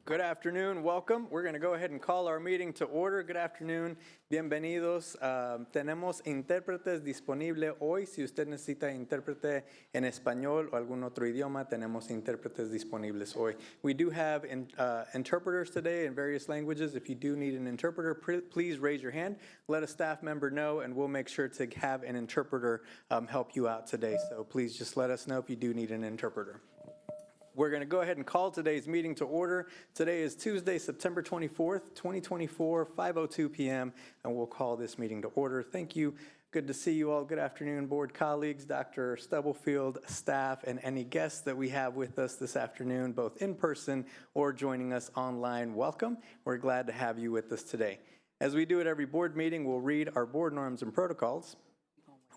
Good afternoon, welcome. We're going to go ahead and call our meeting to order. Good afternoon, bienvenidos. Tenemos intérpretes disponible hoy. Si usted necesita intérprete en español o algún otro idioma, tenemos intérpretes disponibles hoy. We do have interpreters today in various languages. If you do need an interpreter, please raise your hand. Let a staff member know, and we'll make sure to have an interpreter help you out today. So please just let us know if you do need an interpreter. We're going to go ahead and call today's meeting to order. Today is Tuesday, September 24th, 2024, 5:02 p.m., and we'll call this meeting to order. Thank you. Good to see you all. Good afternoon, board colleagues, Dr. Stubblefield, staff, and any guests that we have with us this afternoon, both in person or joining us online. Welcome. We're glad to have you with us today. As we do at every board meeting, we'll read our board norms and protocols.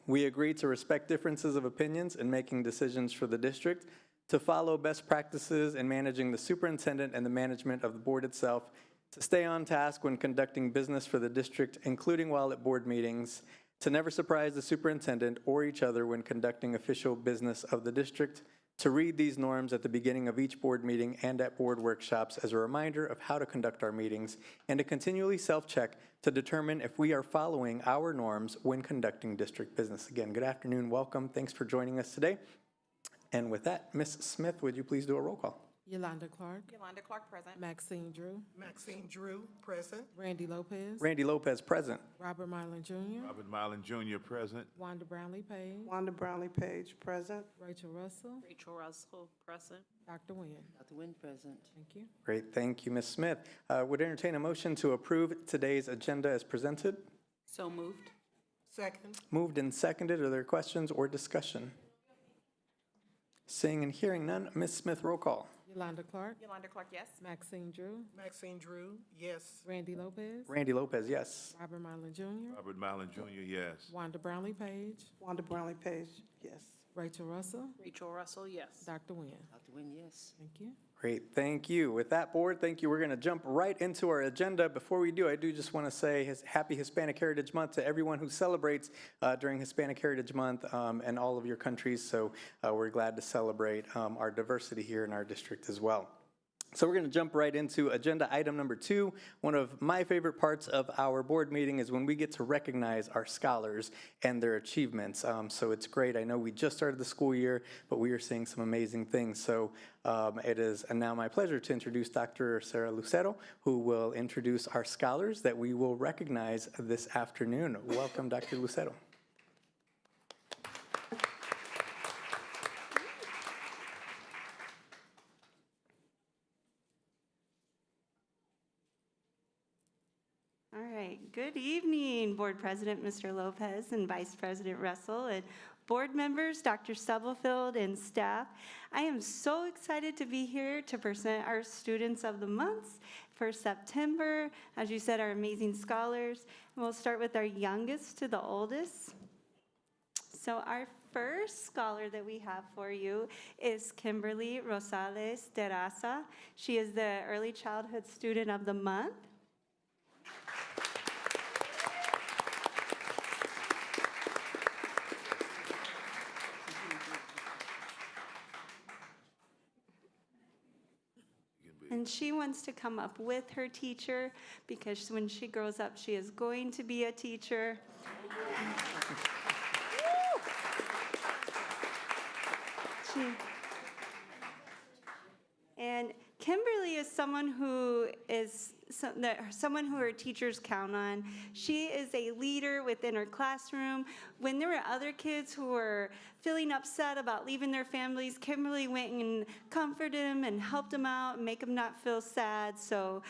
We agree to respect differences of opinions in making decisions for the district, to follow best practices in managing the superintendent and the management of the board itself, to stay on task when conducting business for the district, including while at board meetings, to never surprise the superintendent or each other when conducting official business of the district, to read these norms at the beginning of each board meeting and at board workshops as a reminder of how to conduct our meetings, and to continually self-check to determine if we are following our norms when conducting district business. Again, good afternoon, welcome, thanks for joining us today. And with that, Ms. Smith, would you please do a roll call? Yolanda Clark. Yolanda Clark, present. Maxine Drew. Maxine Drew, present. Randy Lopez. Randy Lopez, present. Robert Mylan Jr. Robert Mylan Jr. present. Wanda Brownlee Page. Wanda Brownlee Page, present. Rachel Russell. Rachel Russell, present. Dr. Nguyen. Dr. Nguyen, present. Thank you. Great, thank you, Ms. Smith. Would entertain a motion to approve today's agenda as presented. So moved. Second. Moved and seconded. Are there questions or discussion? Seeing and hearing none, Ms. Smith, roll call. Yolanda Clark. Yolanda Clark, yes. Maxine Drew. Maxine Drew, yes. Randy Lopez. Randy Lopez, yes. Robert Mylan Jr. Robert Mylan Jr., yes. Wanda Brownlee Page. Wanda Brownlee Page, yes. Rachel Russell. Rachel Russell, yes. Dr. Nguyen. Dr. Nguyen, yes. Thank you. Great, thank you. With that, board, thank you. We're going to jump right into our agenda. Before we do, I do just want to say happy Hispanic Heritage Month to everyone who celebrates during Hispanic Heritage Month and all of your countries. So we're glad to celebrate our diversity here in our district as well. So we're going to jump right into agenda item number 2. One of my favorite parts of our board meeting is when we get to recognize our scholars and their achievements. So it's great. I know we just started the school year, but we are seeing some amazing things. So it is now my pleasure to introduce Dr. Sarah Lucero, who will introduce our scholars that we will recognize this afternoon. Welcome, Dr. Lucero. Good evening, Board President Mr. Lopez and Vice President Russell and board members, Dr. Stubblefield and staff. I am so excited to be here to present our Students of the Month for September. As you said, our amazing scholars. And we'll start with our youngest to the oldest. So our first scholar that we have for you is Kimberly Rosales de Raza. She is the Early Childhood Student of the Month. And she wants to come up with her teacher because when she grows up, she is going to be a teacher. And Kimberly is someone who her teachers count on. She is a leader within her classroom. When there were other kids who were feeling upset about leaving their families, Kimberly went and comforted them and helped them out and make them not feel sad. So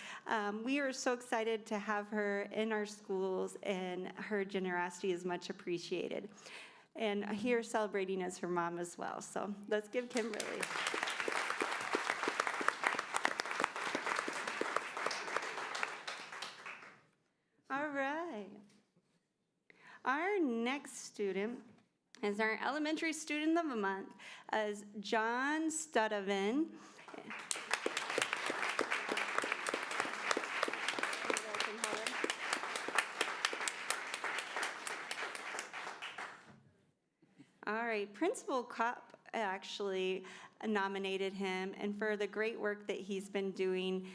we are so excited to have her in our schools, and her generosity is much appreciated. And here celebrating as her mom as well. So let's give Kimberly. All right. Our next student is our elementary student of the month, as John Studevin. All right, Principal Kopp actually nominated him, and for the great work that he's been doing.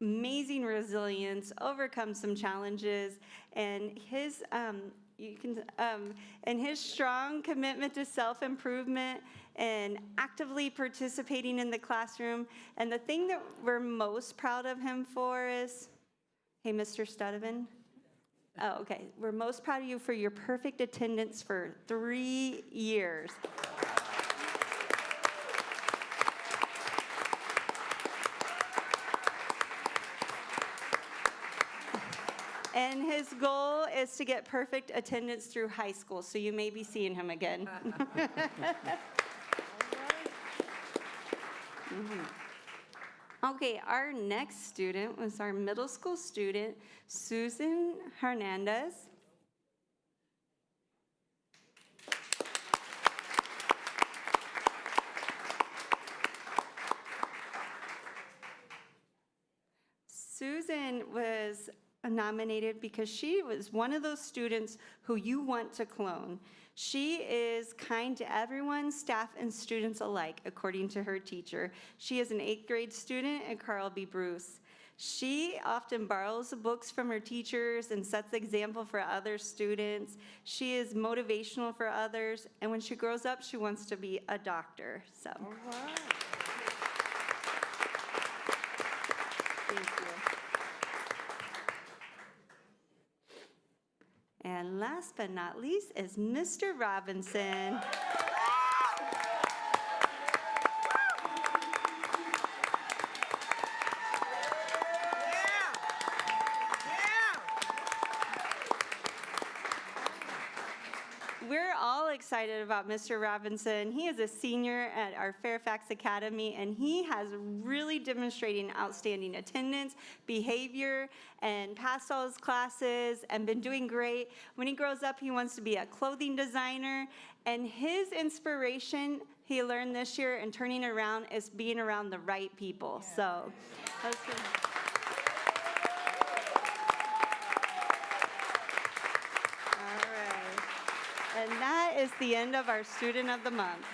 Amazing resilience, overcome some challenges, and his and his strong commitment to self-improvement and actively participating in the classroom. And the thing that we're most proud of him for is, hey, Mr. Studevin. Oh, okay. We're most proud of you for your perfect attendance for 3 years. And his goal is to get perfect attendance through high school, so you may be seeing him again. Okay, our next student was our middle school student, Susan Hernandez. Susan was nominated because she was one of those students who you want to clone. She is kind to everyone, staff and students alike, according to her teacher. She is an 8th grade student at Carl B. Bruce. She often borrows books from her teachers and sets the example for other students. She is motivational for others, and when she grows up, she wants to be a doctor. So. All right. Thank you. And last but not least is Mr. Robinson. We're all excited about Mr. Robinson. He is a senior at our Fairfax Academy, and he has really demonstrating outstanding attendance, behavior, and passed all his classes and been doing great. When he grows up, he wants to be a clothing designer, and his inspiration he learned this year in turning around is being around the right people. So let's go. And that is the end of our Student of the Month.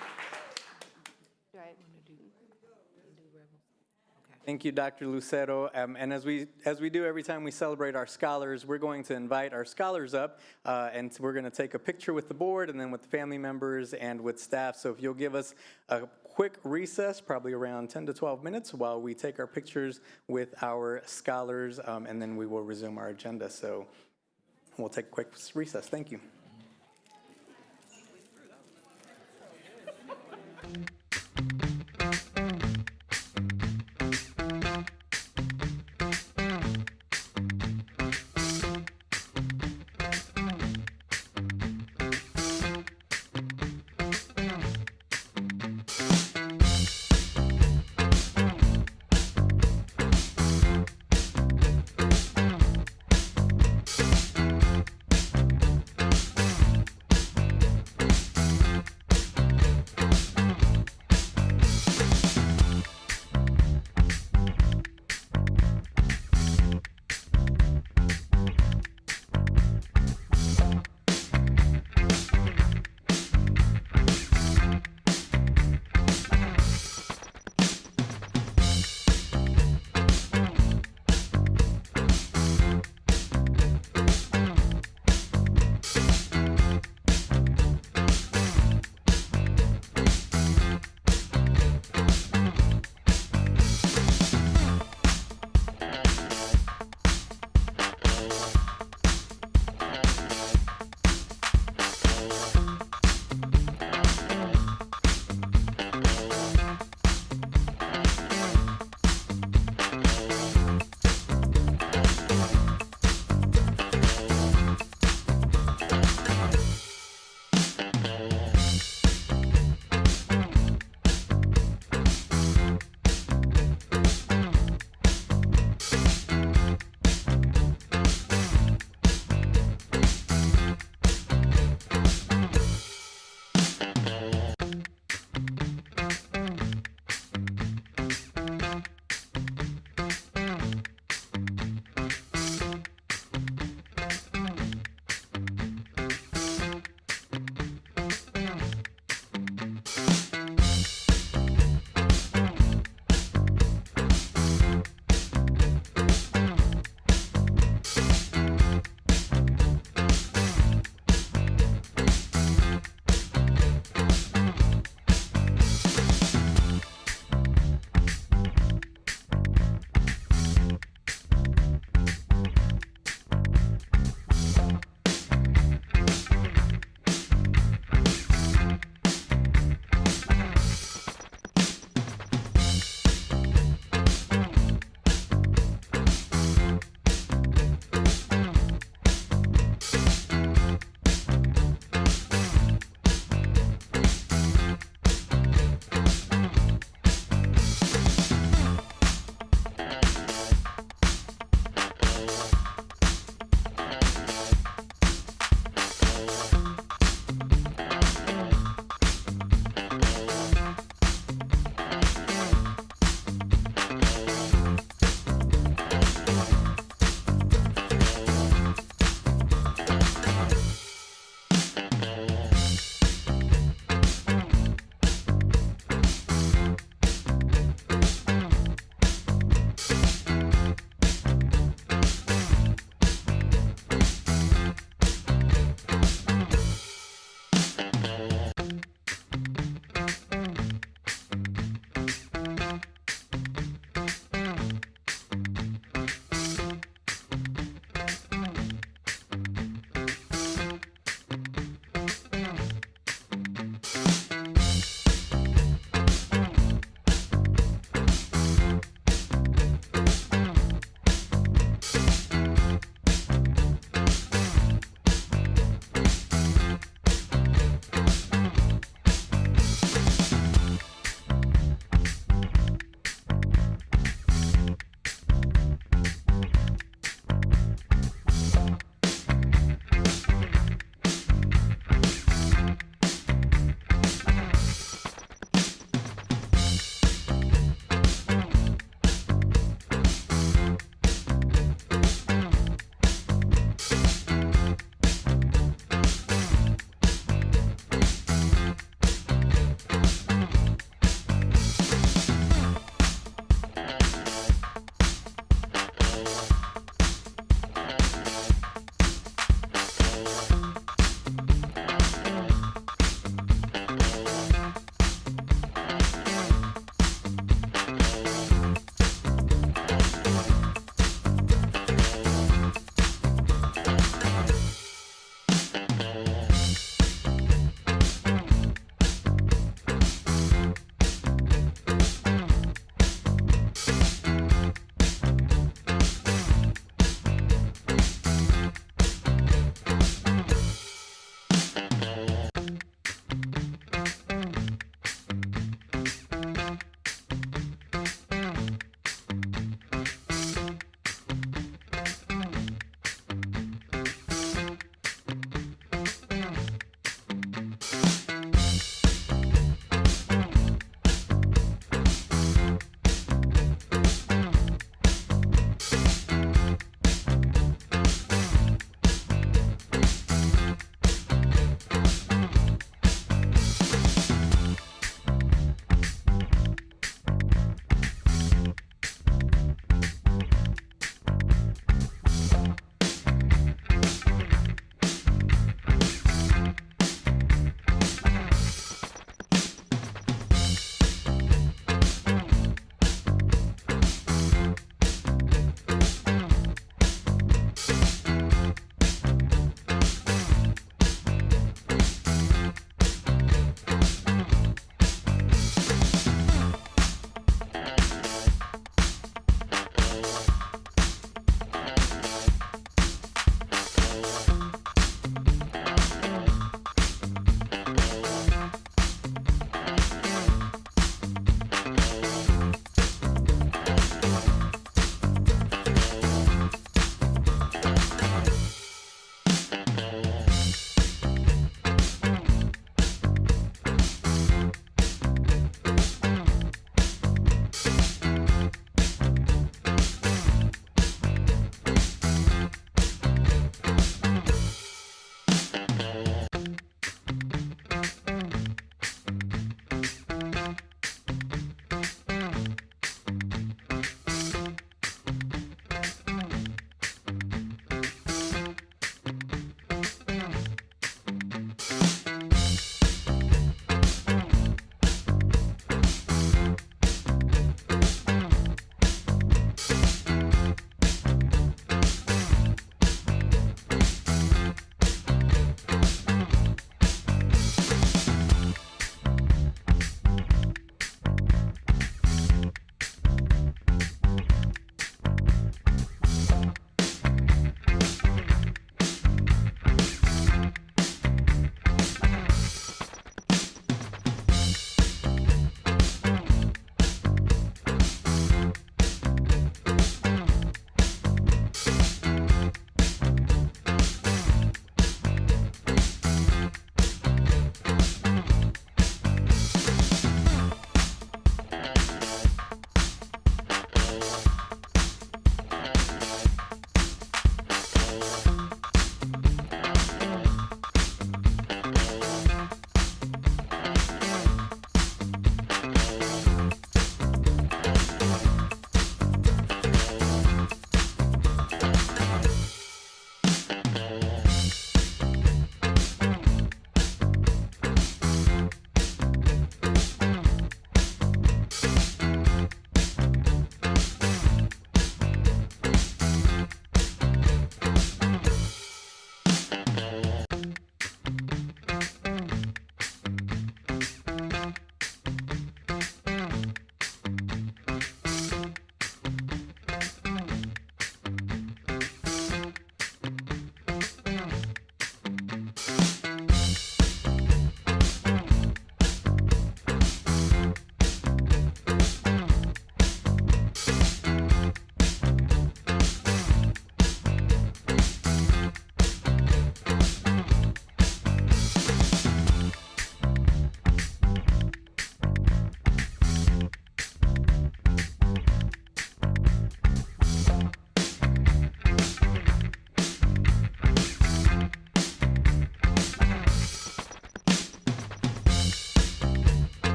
Right. Thank you, Dr. Lucero. And as we do every time we celebrate our scholars, we're going to invite our scholars up, and we're going to take a picture with the board and then with the family members and with staff. So if you'll give us a quick recess, probably around 10 to 12 minutes, while we take our pictures with our scholars, and then we will resume our agenda. So we'll take a quick recess. Thank you.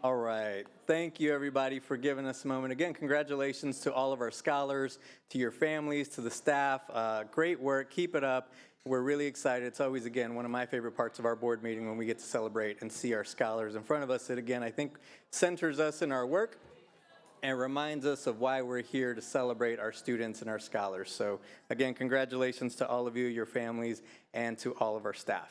All right. Thank you, everybody, for giving us a moment. Again, congratulations to all of our scholars, to your families, to the staff. Great work. Keep it up. We're really excited. It's always, again, one of my favorite parts of our board meeting when we get to celebrate and see our scholars in front of us. It, again, I think centers us in our work and reminds us of why we're here to celebrate our students and our scholars. So, again, congratulations to all of you, your families, and to all of our staff.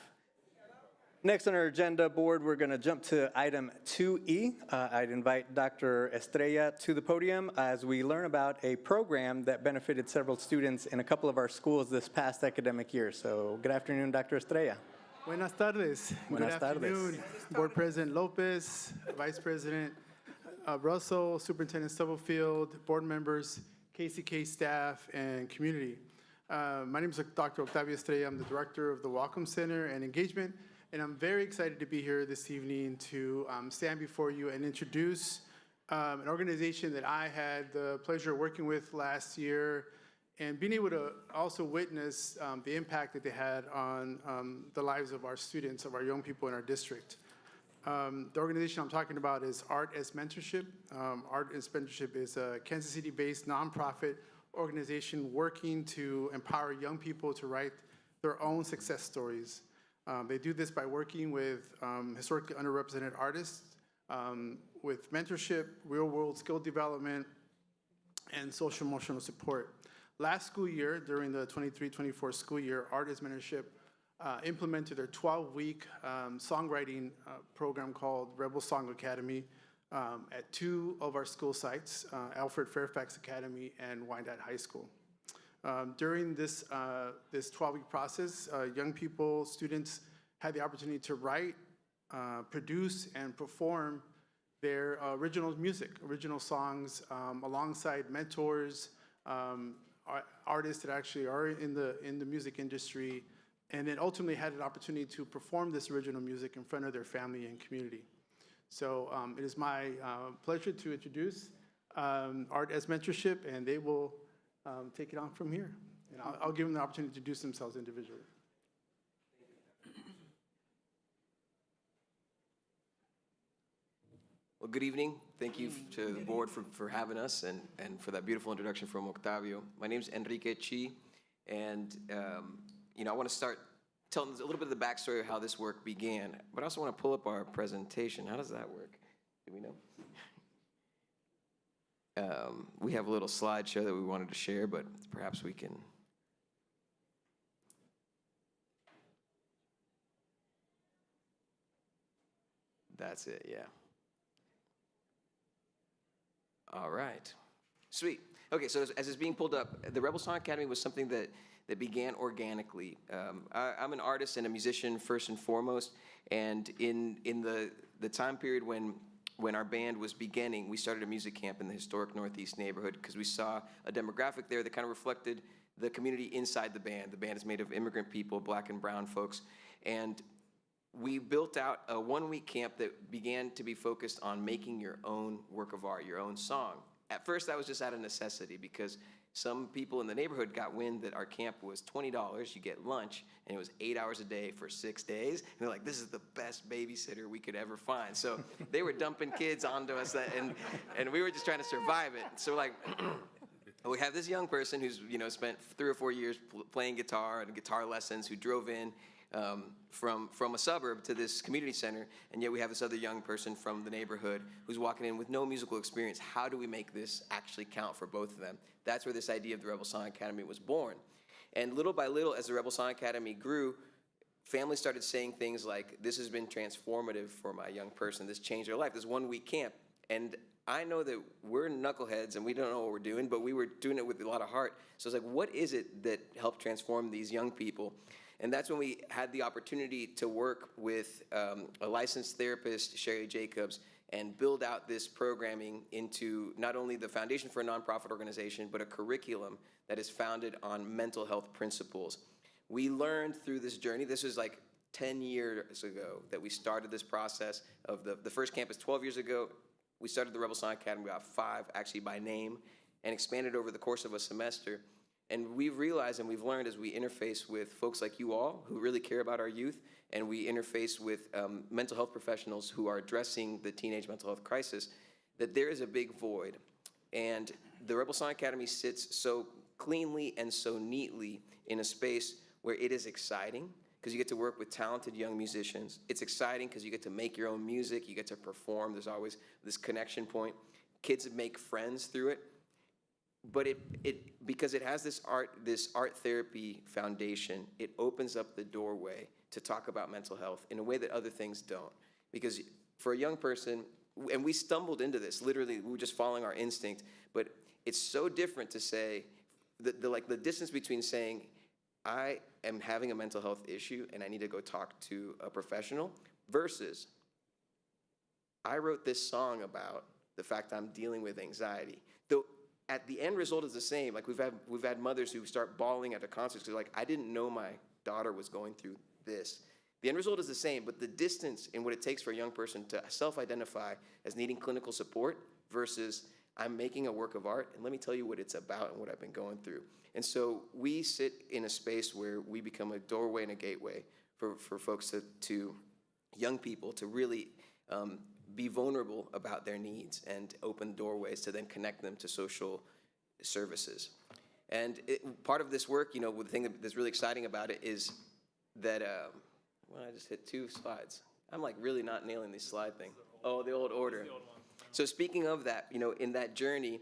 Next on our agenda, board, we're going to jump to item 2E. I'd invite Dr. Estrella to the podium as we learn about a program that benefited several students in a couple of our schools this past academic year. So good afternoon, Dr. Estrella. Buenas tardes. Buenas Good tardes. afternoon, Board President Lopez, Vice President Russell, Superintendent Stubblefield, board members, KCK staff, and community. My name is Dr. Octavio Estrella. I'm the Director of the Welcome Center and Engagement, and I'm very excited to be here this evening to stand before you and introduce an organization that I had the pleasure of working with last year and being able to also witness the impact that they had on the lives of our students, of our young people in our district. The organization I'm talking about is Art as Mentorship. Art as Mentorship is a Kansas City-based nonprofit organization working to empower young people to write their own success stories. They do this by working with historically underrepresented artists, with mentorship, real-world skill development, and social-emotional support. Last school year, during the 23-24 school year, Art as Mentorship implemented their 12-week songwriting program called Rebel Song Academy at 2 of our school sites, Alfred Fairfax Academy and Wyandotte High School. During this 12-week process, young people, students had the opportunity to write, produce, and perform their original music, original songs, alongside mentors, artists that actually are in the music industry, and then ultimately had an opportunity to perform this original music in front of their family and community. So it is my pleasure to introduce Art as Mentorship, and they will take it on from here. And I'll give them the opportunity to introduce themselves individually. Well, good evening. Thank you to the board for having us and for that beautiful introduction from Octavio. My name is Enrique Chi, and I want to start telling a little bit of the backstory of how this work began, but I also want to pull up our presentation. How does that work? Do we know? We have a little slideshow that we wanted to share, but perhaps we can. That's it, yeah. All right, sweet. Okay, so as it's being pulled up, the Rebel Song Academy was something that began organically. I'm an artist and a musician first and foremost, and in the time period when our band was beginning, we started a music camp in the historic Northeast neighborhood because we saw a demographic there that kind of reflected the community inside the band. The band is made of immigrant people, black and brown folks, and we built out a one-week camp that began to be focused on making your own work of art, your own song. At first, that was just out of necessity because some people in the neighborhood got wind that our camp was $20, you get lunch, and it was 8 hours a day for 6 days. And they're like, this is the best babysitter we could ever find. So they were dumping kids onto us, and we were just trying to survive it. So like, we have this young person who's spent 3 or 4 years playing guitar and guitar lessons, who drove in from a suburb to this community center, and yet we have this other young person from the neighborhood who's walking in with no musical experience. How do we make this actually count for both of them? That's where this idea of the Rebel Song Academy was born. And little by little, as the Rebel Song Academy grew, families started saying things like, this has been transformative for my young person. This changed their life, this one-week camp. And I know that we're knuckleheads and we don't know what we're doing, but we were doing it with a lot of heart. So it's like, what is it that helped transform these young people? And that's when we had the opportunity to work with a licensed therapist, Sherry Jacobs, and build out this programming into not only the foundation for a nonprofit organization, but a curriculum that is founded on mental health principles. We learned through this journey, this was like 10 years ago that we started this process of the first campus 12 years ago. We started the Rebel Song Academy about 5, actually by name, and expanded over the course of a semester. And we've realized and we've learned as we interface with folks like you all who really care about our youth, and we interface with mental health professionals who are addressing the teenage mental health crisis, that there is a big void. And the Rebel Song Academy sits so cleanly and so neatly in a space where it is exciting because you get to work with talented young musicians. It's exciting because you get to make your own music, you get to perform, there's always this connection point. Kids make friends through it. But because it has this art therapy foundation, it opens up the doorway to talk about mental health in a way that other things don't. Because for a young person, and we stumbled into this, literally, we were just following our instinct, but it's so different to say, the distance between saying, I am having a mental health issue and I need to go talk to a professional, versus, I wrote this song about the fact I'm dealing with anxiety. Though at the end result is the same. Like we've had mothers who start bawling at a concert because like, I didn't know my daughter was going through this. The end result is the same, but the distance in what it takes for a young person to self-identify as needing clinical support versus I'm making a work of art, and let me tell you what it's about and what I've been going through. And so we sit in a space where we become a doorway and a gateway for folks to young people to really be vulnerable about their needs and open doorways to then connect them to social services. And part of this work, the thing that's really exciting about it is that, well, I just hit 2 slides. I'm like really not nailing this slide thing. Oh, the old order. So speaking of that, in that journey,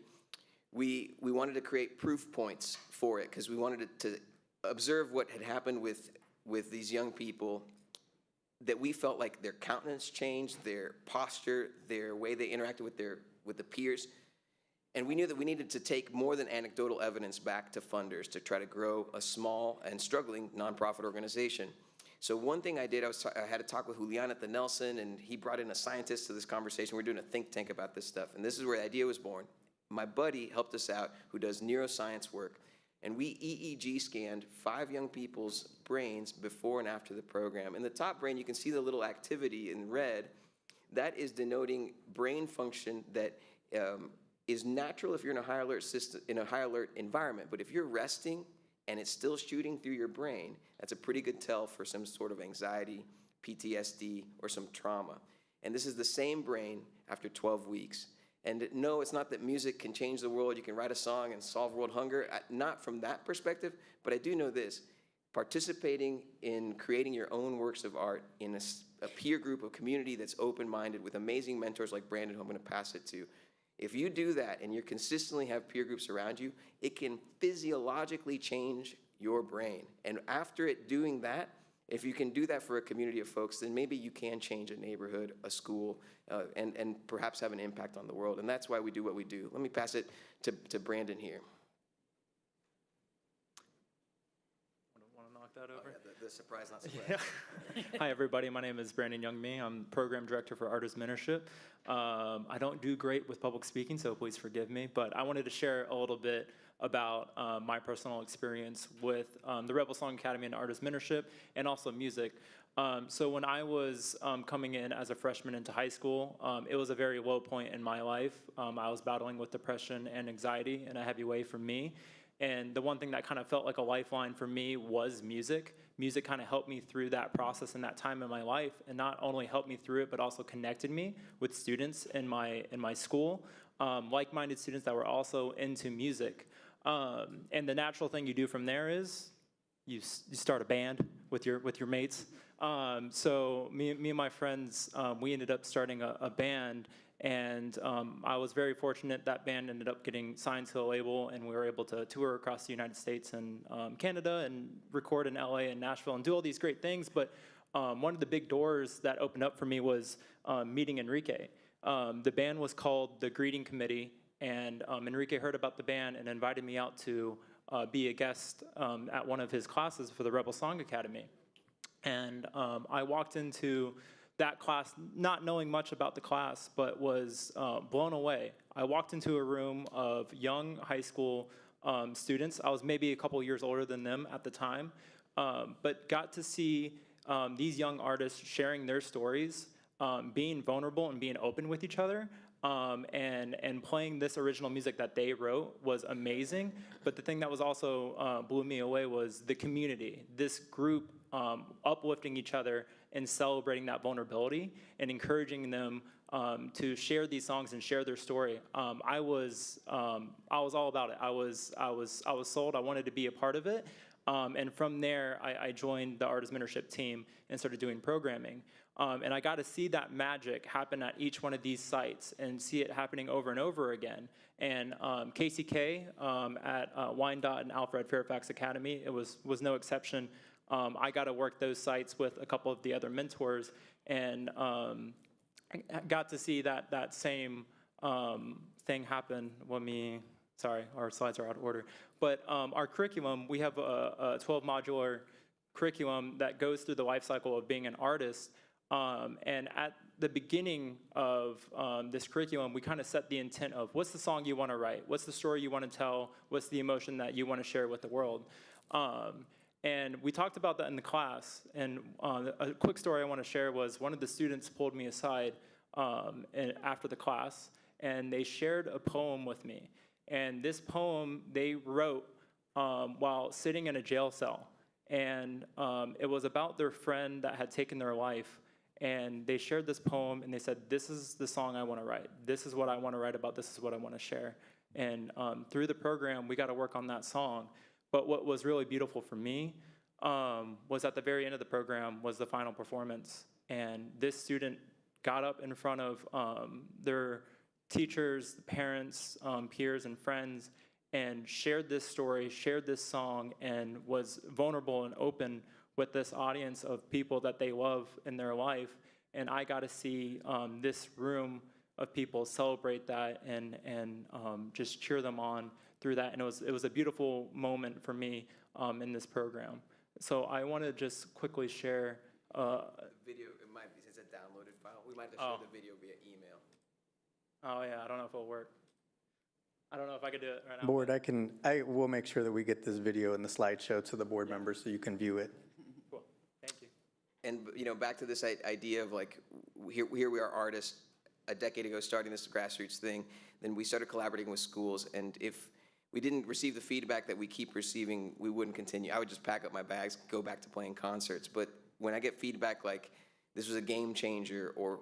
we wanted to create proof points for it because we wanted to observe what had happened with these young people, that we felt like their countenance changed, their posture, their way they interacted with the peers. And we knew that we needed to take more than anecdotal evidence back to funders to try to grow a small and struggling nonprofit organization. So one thing I did, I had a talk with Julian at the Nelson, and he brought in a scientist to this conversation. We're doing a think tank about this stuff, and this is where the idea was born. My buddy helped us out, who does neuroscience work, and we EEG scanned 5 young people's brains before and after the program. In the top brain, you can see the little activity in red. That is denoting brain function that is natural if you're in a high alert system, in a high alert environment. But if you're resting and it's still shooting through your brain, that's a pretty good tell for some sort of anxiety, PTSD, or some trauma. And this is the same brain after 12 weeks. And no, it's not that music can change the world. You can write a song and solve world hunger. Not from that perspective, but I do know this. Participating in creating your own works of art in a peer group, a community that's open-minded with amazing mentors like Brandon, who I'm going to pass it to. If you do that and you consistently have peer groups around you, it can physiologically change your brain. And after it doing that, if you can do that for a community of folks, then maybe you can change a neighborhood, a school, and perhaps have an impact on the world. And that's why we do what we do. Let me pass it to Brandon here. Want to knock that over? Oh, yeah, the surprise, not surprise. Yeah. Hi, everybody. My name is Brandon Youngme. I'm Program Director for Artist Mentorship. I don't do great with public speaking, so please forgive me. But I wanted to share a little bit about my personal experience with the Rebel Song Academy and Artist Mentorship, and also music. So when I was coming in as a freshman into high school, it was a very low point in my life. I was battling with depression and anxiety in a heavy way for me. And the one thing that kind of felt like a lifeline for me was music. Music kind of helped me through that process and that time in my life, and not only helped me through it, but also connected me with students in my school, like-minded students that were also into music. And the natural thing you do from there is you start a band with your mates. So me and my friends, we ended up starting a band, and I was very fortunate. That band ended up getting signed to a label, and we were able to tour across the United States and Canada and record in LA and Nashville and do all these great things. But one of the big doors that opened up for me was meeting Enrique. The band was called the Greeting Committee, and Enrique heard about the band and invited me out to be a guest at one of his classes for the Rebel Song Academy. And I walked into that class not knowing much about the class, but was blown away. I walked into a room of young high school students. I was maybe a couple years older than them at the time, but got to see these young artists sharing their stories, being vulnerable and being open with each other. And playing this original music that they wrote was amazing. But the thing that was also blew me away was the community. This group uplifting each other and celebrating that vulnerability and encouraging them to share these songs and share their story. I was all about it. I was sold. I wanted to be a part of it. And from there, I joined the Artist Mentorship team and started doing programming. And I got to see that magic happen at each one of these sites and see it happening over and over again. And KCK at Wyandotte and Alfred Fairfax Academy, it was no exception. I got to work those sites with a couple of the other mentors, and I got to see that same thing happen when we, sorry, our slides are out of order. But our curriculum, we have a 12-modular curriculum that goes through the life cycle of being an artist. And at the beginning of this curriculum, we kind of set the intent of what's the song you want to write, what's the story you want to tell, what's the emotion that you want to share with the world. And we talked about that in the class. And a quick story I want to share was one of the students pulled me aside after the class, and they shared a poem with me. And this poem they wrote while sitting in a jail cell. And it was about their friend that had taken their life. And they shared this poem, and they said, this is the song I want to write. This is what I want to write about. This is what I want to share. And through the program, we got to work on that song. But what was really beautiful for me was at the very end of the program was the final performance. And this student got up in front of their teachers, parents, peers, and friends, and shared this story, shared this song, and was vulnerable and open with this audience of people that they love in their life. And I got to see this room of people celebrate that and just cheer them on through that. And it was a beautiful moment for me in this program. So I want to just quickly share. The video, it might be, it's a downloaded file. We might have to share the video via email. Oh yeah, I don't know if it'll work. I don't know if I could do it right now. Board, I will make sure that we get this video in the slideshow to the board members so you can view it. Cool, thank you. And back to this idea of like, here we are artists, a decade ago starting this grassroots thing, then we started collaborating with schools, and if we didn't receive the feedback that we keep receiving, we wouldn't continue. I would just pack up my bags, go back to playing concerts. But when I get feedback like, this was a game changer, or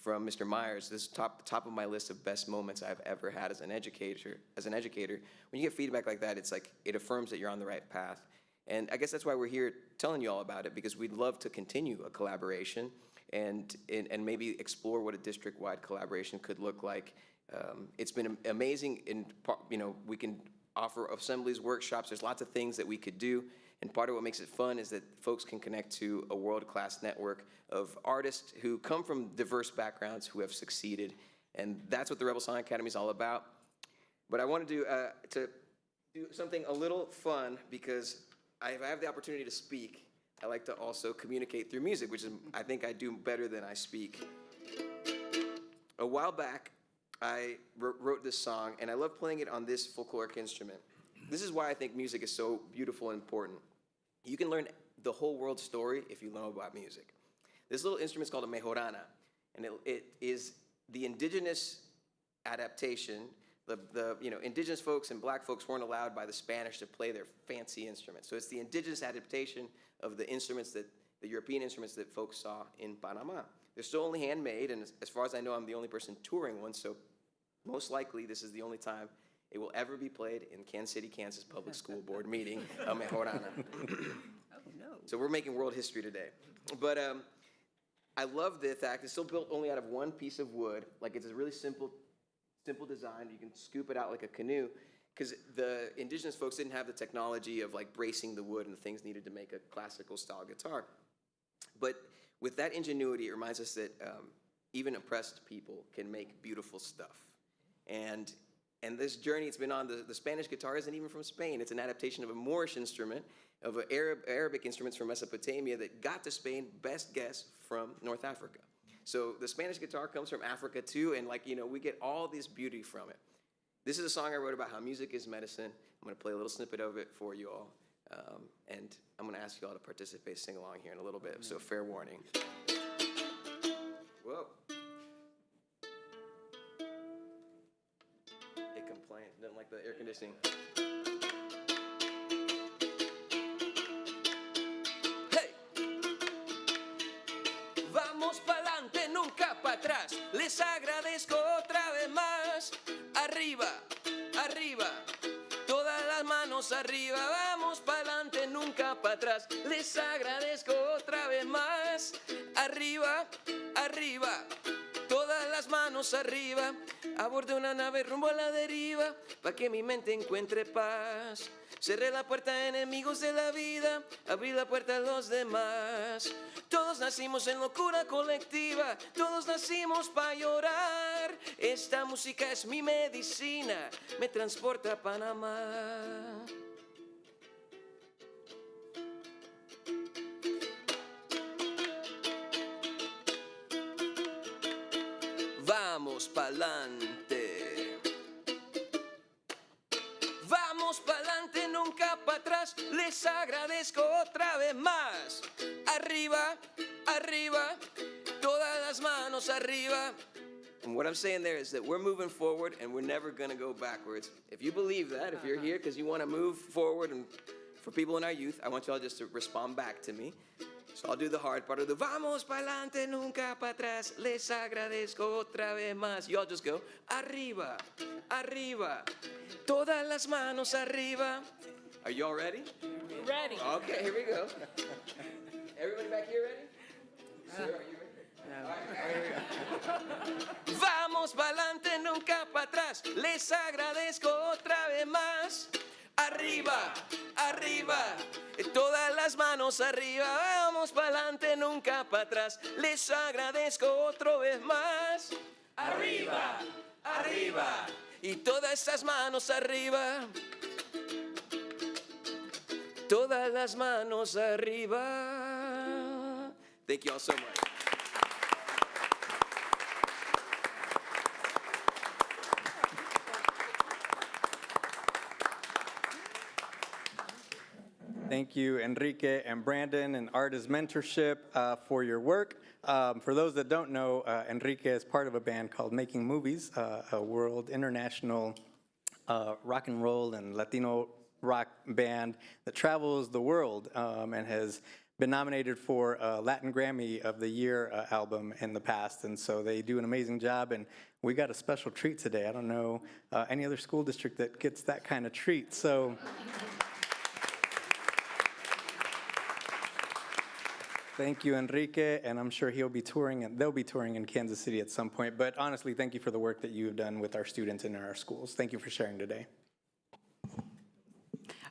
from Mr. Myers, this is top of my list of best moments I've ever had as an educator. When you get feedback like that, it's like, it affirms that you're on the right path. And I guess that's why we're here telling you all about it, because we'd love to continue a collaboration and maybe explore what a district-wide collaboration could look like. It's been amazing, we can offer assemblies, workshops, there's lots of things that we could do, and part of what makes it fun is that folks can connect to a world-class network of artists who come from diverse backgrounds who have succeeded, and that's what the Rebel Song Academy is all about. But I want to do something a little fun, because if I have the opportunity to speak, I like to also communicate through music, which is, I think I do better than I speak. A while back, I wrote this song, and I love playing it on this folkloric instrument. This is why I think music is so beautiful and important. You can learn the whole world's story if you know about music. This little instrument is called a mejorana, and it is the indigenous adaptation. The indigenous folks and black folks weren't allowed by the Spanish to play their fancy instruments. So it's the indigenous adaptation of the instruments the European instruments that folks saw in Panama. They're still only handmade, and as far as I know, I'm the only person touring one, so most likely this is the only time it will ever be played in Kansas City, Kansas Public School Board meeting, a mejorana. So we're making world history today. But I love the fact it's still built only out of one piece of wood. Like, it's a really simple design. You can scoop it out like a canoe, because the indigenous folks didn't have the technology of like bracing the wood and the things needed to make a classical style guitar. But with that ingenuity, it reminds us that even oppressed people can make beautiful stuff. And this journey it's been on, the Spanish guitar isn't even from Spain. It's an adaptation of a Moorish instrument, of an Arabic instruments from Mesopotamia that got to Spain, best guess, from North Africa. So the Spanish guitar comes from Africa too, and we get all this beauty from it. This is a song I wrote about how music is medicine. I'm gonna play a little snippet of it for you all. And I'm gonna ask you all to participate, sing along here in a little bit, so fair warning. Whoa. like the air conditioning. Hey. Vamos pa'lante, nunca para atrás. Les agradezco otra vez más. Arriba, arriba. Todas las manos arriba. Vamos pa'lante, nunca para atrás. Les agradezco otra vez más. Arriba, arriba. Todas las manos arriba, a bordo de una nave rumbo a la deriva, para que mi mente encuentre paz. Cerré la puerta a enemigos de la vida, abrí la puerta a los demás. Todos nacimos en locura colectiva, todos nacimos para llorar. Esta música es mi medicina, me transporta a Panamá. Vamos pa'lante. Vamos pa'lante, nunca para atrás. Les agradezco otra vez más. Arriba, arriba, todas las manos arriba. And what I'm saying there is that we're moving forward and we're never going to go backwards. If you believe that, if you're here because you want to move forward, and for people in our youth, I want you all just to respond back to me. So I'll do the hard part of the vamos pa'lante, nunca para atrás, les agradezco otra vez más. You all just go, arriba, arriba, todas las manos arriba. Are you all ready? Ready. Okay, here we go. Everybody back here ready? Sir, are you ready? All right. Vamos pa'lante, nunca para atrás, les agradezco otra vez más. Arriba, arriba, todas las manos arriba, vamos pa'lante, nunca para atrás, les agradezco otra vez más. Arriba, arriba, y todas estas manos arriba, todas las manos arriba. Thank you all so much. Thank you, Enrique and Brandon and Artist Mentorship for your work. For those that don't know, Enrique is part of a band called Making Movies, a world international rock and roll and Latino rock band that travels the world and has been nominated for a Latin Grammy of the Year album in the past. And so they do an amazing job. And we got a special treat today. I don't know any other school district that gets that kind of treat. So. Thank you, Enrique, and I'm sure he'll be touring, and they'll be touring in Kansas City at some point. But honestly, thank you for the work that you have done with our students and in our schools. Thank you for sharing today.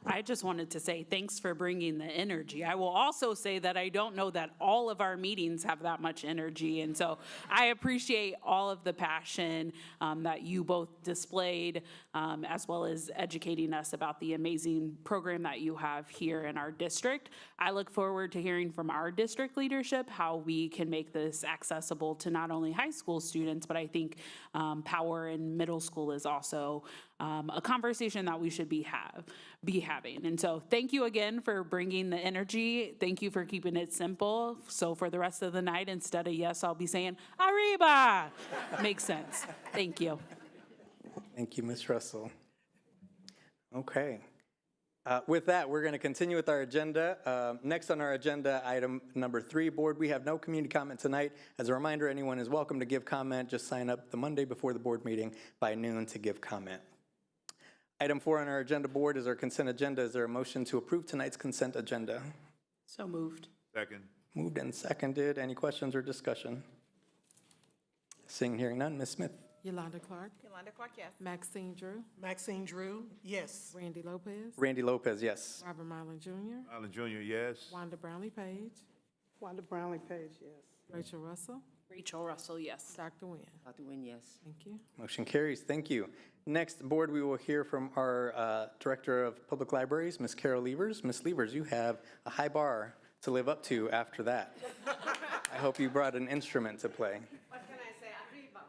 I just wanted to say thanks for bringing the energy. I will also say that I don't know that all of our meetings have that much energy. And so I appreciate all of the passion that you both displayed, as well as educating us about the amazing program that you have here in our district. I look forward to hearing from our district leadership how we can make this accessible to not only high school students, but I think Power in middle school is also a conversation that we should be having. And so thank you again for bringing the energy. Thank you for keeping it simple. So for the rest of the night, instead of yes, I'll be saying, arriba. Makes sense. Thank you. Thank you, Ms. Russell. Okay. With that, we're going to continue with our agenda. Next on our agenda, item number 3, board, we have no community comment tonight. As a reminder, anyone is welcome to give comment. Just sign up the Monday before the board meeting by noon to give comment. Item 4 on our agenda board is our consent agenda. Is there a motion to approve tonight's consent agenda? So moved. Second. Moved and seconded. Any questions or discussion? Seeing and hearing none, Ms. Smith. Yolanda Clark, Yolanda Clark, yes. Maxine Drew, Maxine Drew, yes. Randy Lopez, Randy Lopez, yes. Robert Marlin Jr., Allen Jr., yes. Wanda Brownlee Page, Wanda Brownlee Page, yes. Rachel Russell, Rachel Russell, yes. Dr. Nguyen. Dr. Nguyen, yes. Thank you. Motion carries. Thank you. Next, board, we will hear from our Director of Public Libraries, Ms. Carol Levers. Ms. Levers, you have a high bar to live up to after that. I hope you brought an instrument to play. What can I say? Arriba.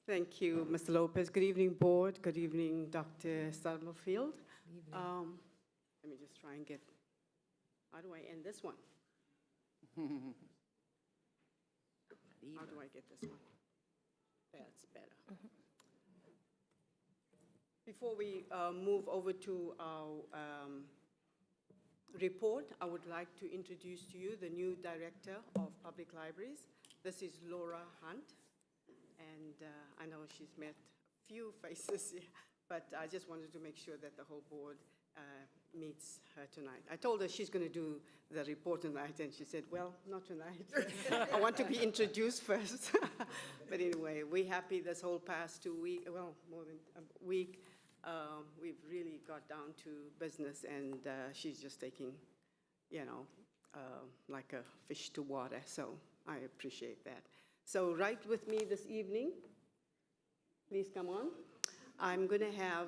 Thank you, Mr. Lopez. Good evening, board. Good evening, Dr. Stubblefield. Let me just try and get, how do I end this one? How do I get this one? That's better. Before we move over to our report, I would like to introduce to you the new Director of Public Libraries. This is Laura Hunt, and I know she's met a few faces here, but I just wanted to make sure that the whole board meets her tonight. I told her she's going to do the report tonight, and she said, well, not tonight. I want to be introduced first. But anyway, we're happy this whole past 2 weeks, well, more than a week, we've really got down to business, and she's just taking, you know, like a fish to water, so I appreciate that. So right with me this evening, please come on. I'm going to have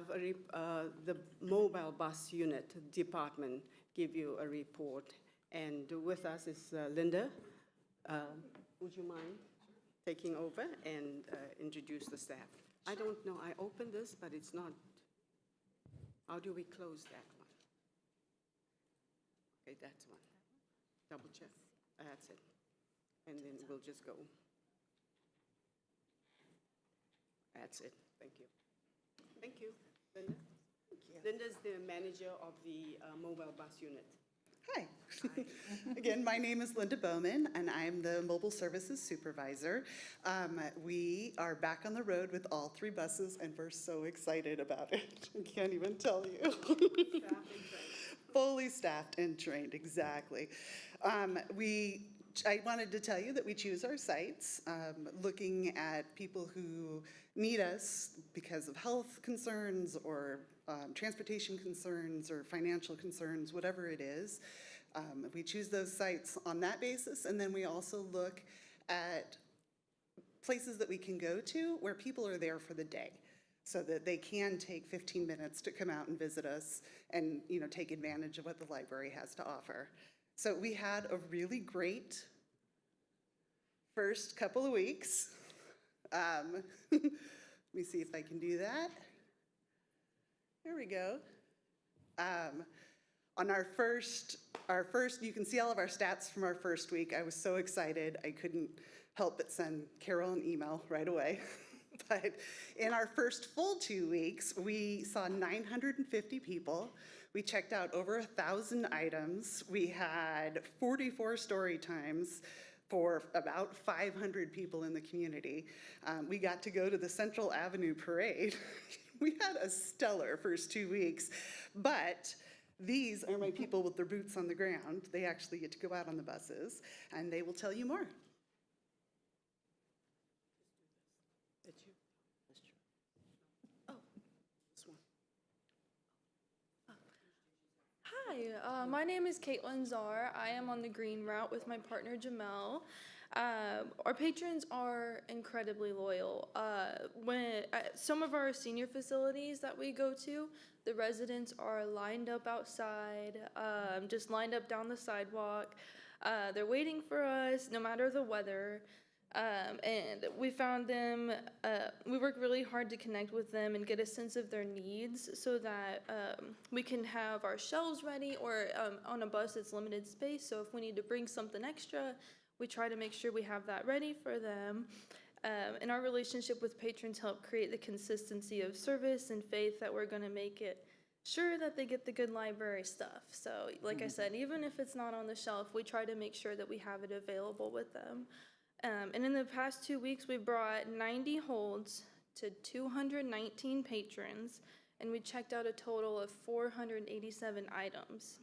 the mobile bus unit department give you a report. And with us is Linda. Would you mind taking over and introduce the staff? I don't know, I opened this, but it's not. How do we close that one? Okay, that's one. Double check. That's it. And then we'll just go. That's it. Thank you. Thank you, Linda. Linda's the manager of the mobile bus unit. Hi. Again, my name is Linda Bowman, and I'm the Mobile Services Supervisor. We are back on the road with all 3 buses, and we're so excited about it. I can't even tell you. Fully staffed and trained, exactly. I wanted to tell you that we choose our sites looking at people who need us because of health concerns or transportation concerns or financial concerns, whatever it is. We choose those sites on that basis, and then we also look at places that we can go to where people are there for the day, so that they can take 15 minutes to come out and visit us and, you know, take advantage of what the library has to offer. So we had a really great first couple of weeks. Let me see if I can do that. There we go. On our first, you can see all of our stats from our first week. I was so excited, I couldn't help but send Carol an email right away. But in our first full 2 weeks, we saw 950 people. We checked out over 1,000 items. We had 44 story times for about 500 people in the community. We got to go to the Central Avenue Parade. We had a stellar first 2 weeks, but these are my people with their boots on the ground. They actually get to go out on the buses, and they will tell you more. Hi, my name is Caitlin Czar. I am on the green route with my partner Jamel. Our patrons are incredibly loyal. When at some of our senior facilities that we go to, the residents are lined up outside, just lined up down the sidewalk. They're waiting for us no matter the weather. And we found them, we work really hard to connect with them and get a sense of their needs so that we can have our shelves ready, or on a bus it's limited space, so if we need to bring something extra, we try to make sure we have that ready for them. And our relationship with patrons help create the consistency of service and faith that we're gonna make it sure that they get the good library stuff. So like I said, even if it's not on the shelf, we try to make sure that we have it available with them. And in the past 2 weeks, we brought 90 holds to 219 patrons, and we checked out a total of 487 items.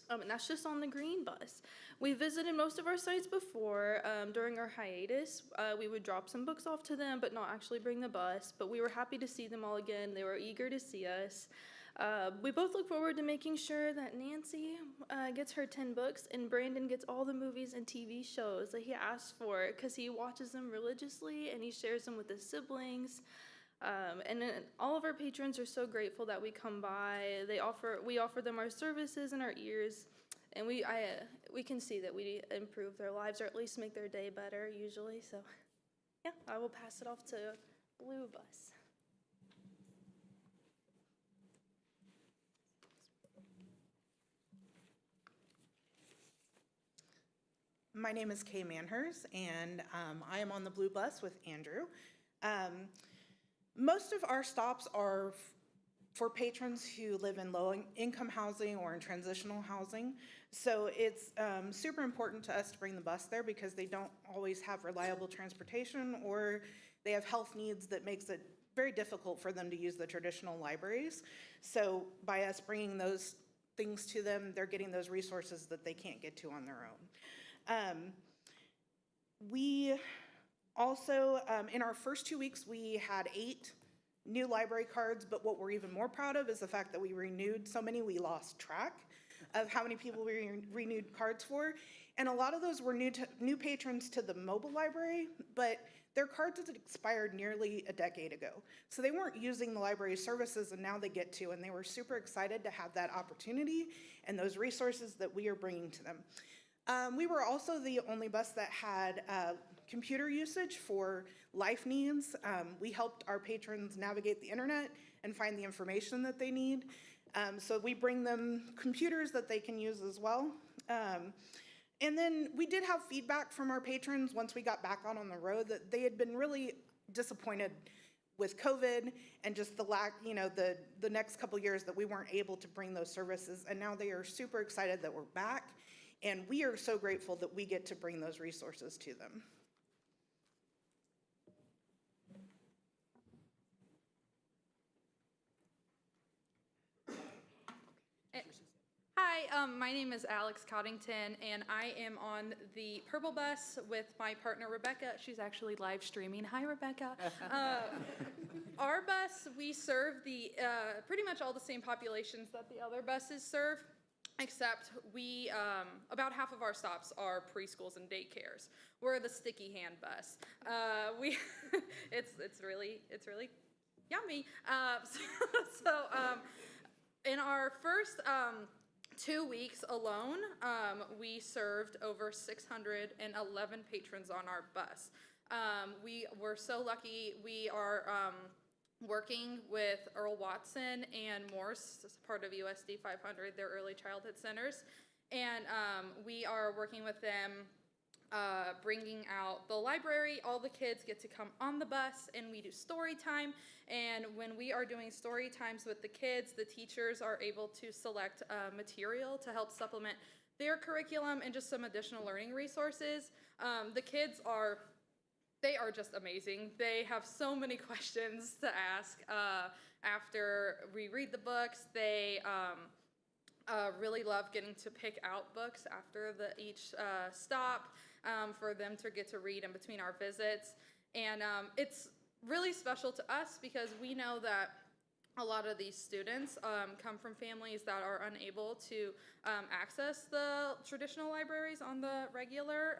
And that's just on the green bus. We visited most of our sites before. During our hiatus, we would drop some books off to them, but not actually bring the bus. But we were happy to see them all again. They were eager to see us. We both look forward to making sure that Nancy gets her 10 books and Brandon gets all the movies and TV shows that he asks for, because he watches them religiously and he shares them with his siblings. And then all of our patrons are so grateful that we come by. We offer them our services and our ears, and we can see that we improve their lives, or at least make their day better usually. So yeah, I will pass it off to Blue Bus. My name is Kay Manhers, and I am on the Blue Bus with Andrew. Most of our stops are for patrons who live in low-income housing or in transitional housing. So it's super important to us to bring the bus there because they don't always have reliable transportation, or they have health needs that makes it very difficult for them to use the traditional libraries. So by us bringing those things to them, they're getting those resources that they can't get to on their own. We also, in our first 2 weeks, we had 8 new library cards, but what we're even more proud of is the fact that we renewed so many, we lost track of how many people we renewed cards for. And a lot of those were new patrons to the mobile library, but their cards had expired nearly a decade ago. So they weren't using the library services, and now they get to, and they were super excited to have that opportunity and those resources that we are bringing to them. We were also the only bus that had computer usage for life needs. We helped our patrons navigate the internet and find the information that they need. So we bring them computers that they can use as well. And then we did have feedback from our patrons once we got back on the road that they had been really disappointed with COVID and just the lack, the next couple years that we weren't able to bring those services. And now they are super excited that we're back. And we are so grateful that we get to bring those resources to them. Hi, my name is Alex Coddington, and I am on the Purple Bus with my partner, Rebecca. She's actually live streaming. Hi, Rebecca. Our bus, we serve the pretty much all the same populations that the other buses serve, except we, about half of our stops are preschools and daycares. We're the sticky hand bus. It's really yummy. In our first 2 weeks alone, we served over 611 patrons on our bus. We were so lucky. We are working with Earl Watson and Morse as part of USD 500, their early childhood centers. And we are working with them, bringing out the library. All the kids get to come on the bus, and we do story time. And when we are doing story times with the kids, the teachers are able to select material to help supplement their curriculum and just some additional learning resources. The kids are just amazing. They have so many questions to ask after we read the books. They really love getting to pick out books after each stop for them to get to read in between our visits. And it's really special to us because we know that a lot of these students come from families that are unable to access the traditional libraries on the regular,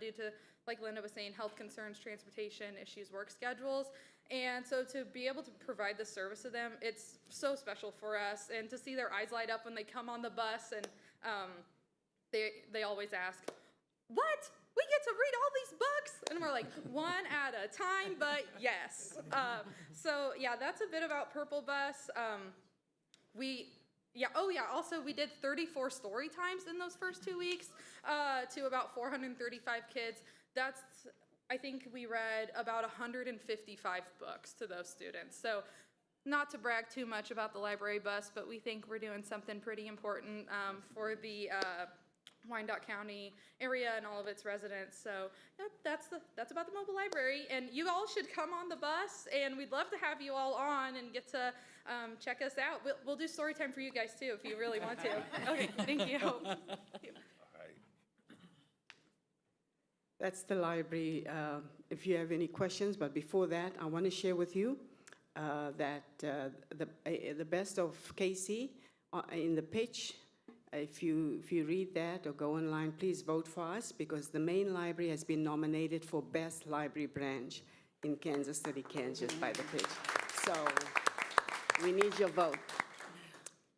due to, like Linda was saying, health concerns, transportation issues, work schedules. And so to be able to provide the service to them, it's so special for us. And to see their eyes light up when they come on the bus, and they always ask, "What? We get to read all these books?" And we're like, one at a time, but yes. So yeah, that's a bit about Purple Bus. Also we did 34 story times in those first 2 weeks to about 435 kids. I think we read about 155 books to those students. So not to brag too much about the library bus, but we think we're doing something pretty important for the Wyandotte County area and all of its residents. So that's about the mobile library, and you all should come on the bus, and we'd love to have you all on and get to check us out. We'll do story time for you guys too if you really want to. Okay, thank you. That's the library. If you have any questions, but before that, I want to share with you that the best of KC in the pitch. If you read that or go online, please vote for us because the main library has been nominated for Best Library Branch in Kansas City, Kansas by the pitch. So we need your vote.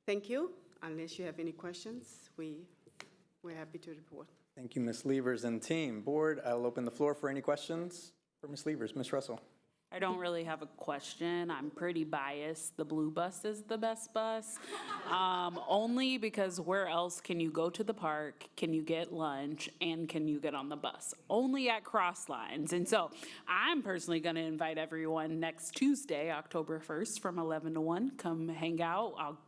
Thank you. Unless you have any questions, we're happy to report. Thank you, Ms. Levers and team. Board, I'll open the floor for any questions for Ms. Levers. Ms. Russell. I don't really have a question. I'm pretty biased. The blue bus is the best bus. Only because where else can you go to the park, can you get lunch, and can you get on the bus? Only at cross lines. And so I'm personally going to invite everyone next Tuesday, October 1st from 11 to 1. Come hang out. I'll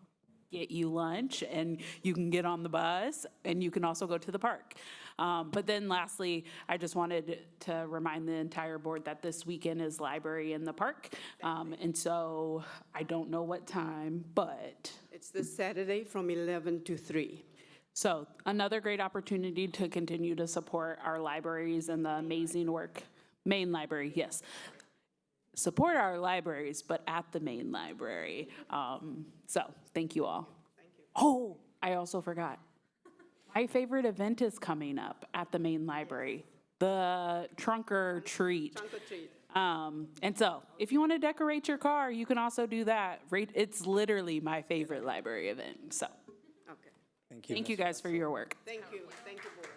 get you lunch and you can get on the bus and you can also go to the park. But then lastly, I just wanted to remind the entire board that this weekend is library in the park. And so I don't know what time, but. It's this Saturday from 11 to 3. So another great opportunity to continue to support our libraries and the amazing work. Main library, yes. Support our libraries, but at the main library. So thank you all. Thank you. Oh, I also forgot. My favorite event is coming up at the main library, the Trunk or Treat. Trunk or treat. And so if you want to decorate your car, you can also do that. It's literally my favorite library event. So Okay. Thank you. thank you Ms. Thank guys for your work. you. Thank you, board.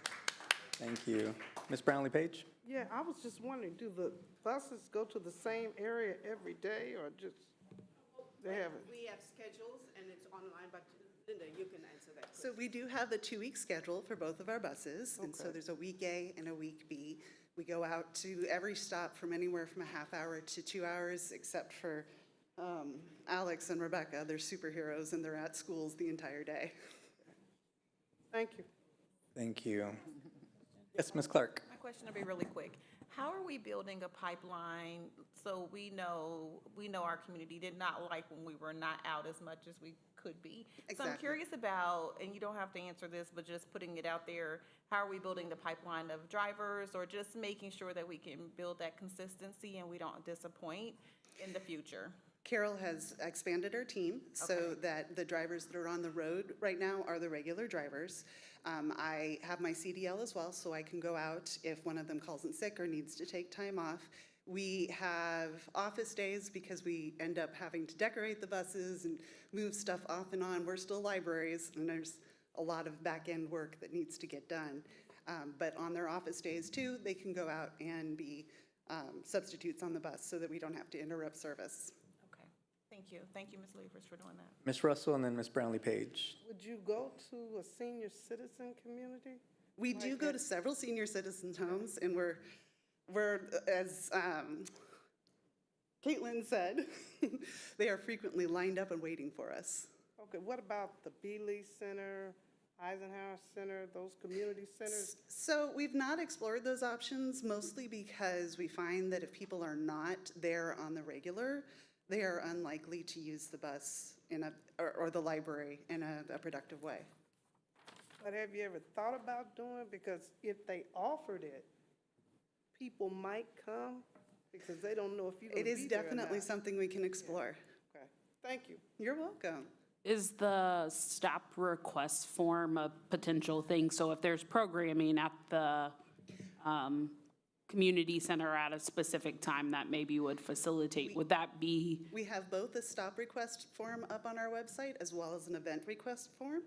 Thank you. Ms. Brownlee Page? Yeah, I was just wondering, do the buses go to the same area every day or just, they haven't? We have schedules and it's online, but Linda, you can answer that. So we do have the 2-week schedule for both of our buses, and so Okay. there's a week A and a week B. We go out to every stop from anywhere from a half hour to 2 hours, except for Alex and Rebecca. They're superheroes, and they're at schools the entire day. Thank you. Thank you. Yes, Ms. Clark? My question will be really quick. How are we building a pipeline so we know our community did not like when we were not out as much as we could be? So I'm Exactly. curious about, and you don't have to answer this, but just putting it out there, how are we building the pipeline of drivers or just making sure that we can build that consistency and we don't disappoint in the future? Carol has expanded our team so Okay. that the drivers that are on the road right now are the regular drivers. I have my CDL as well, so I can go out if one of them calls in sick or needs to take time off. We have office days because we end up having to decorate the buses and move stuff off and on. We're still libraries, and there's a lot of back-end work that needs to get done. But on their office days too, they can go out and be substitutes on the bus so that we don't have to interrupt service. Okay, thank you. Thank you, Ms. Levers, for doing that. Ms. Russell and then Ms. Brownlee Page. Would you go to a senior citizen community? We do go to several senior citizens' homes, and we're as Caitlin said, they are frequently lined up and waiting for us. Okay, what about the Bealey Center, Eisenhower Center, those community centers? So we've not explored those options, mostly because we find that if people are not there on the regular, they are unlikely to use the bus or the library in a productive way. But have you ever thought about doing, because if they offered it, people might come because they don't know if you're going It to be is there or definitely not. something we can explore. Okay, thank you. You're welcome. Is the stop request form a potential thing? So if there's programming at the community center at a specific time that maybe would facilitate, would that be? We have both a stop request form up on our website as well as an event request form.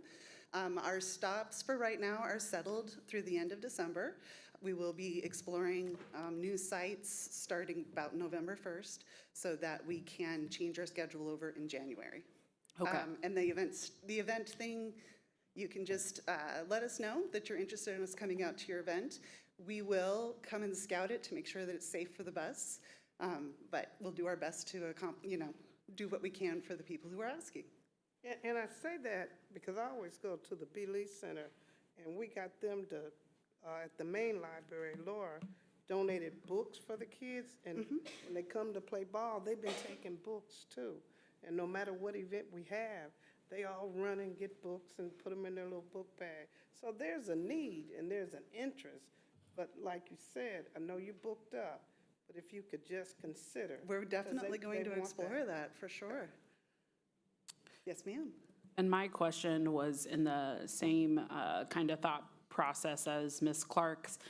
Our stops for right now are settled through the end of December. We will be exploring new sites starting about November 1st so that we can change our schedule over in January. Okay. And the event thing, you can just let us know that you're interested in us coming out to your event. We will come and scout it to make sure that it's safe for the bus, but we'll do our best to do what we can for the people who are asking. And I say that because I always go to the Bealey Center, and we got them to, at the main library, Laura donated books for the kids, and when they come to play ball, they've been taking books too. And no matter what event we have, they all run and get books and put them in their little book bag. So there's a need and there's an interest. But like you said, I know you booked up, but if you could just consider. We're definitely they going to want explore that for sure. Yes, ma'am. And my question was in the same kind of thought process as Ms. Clark's,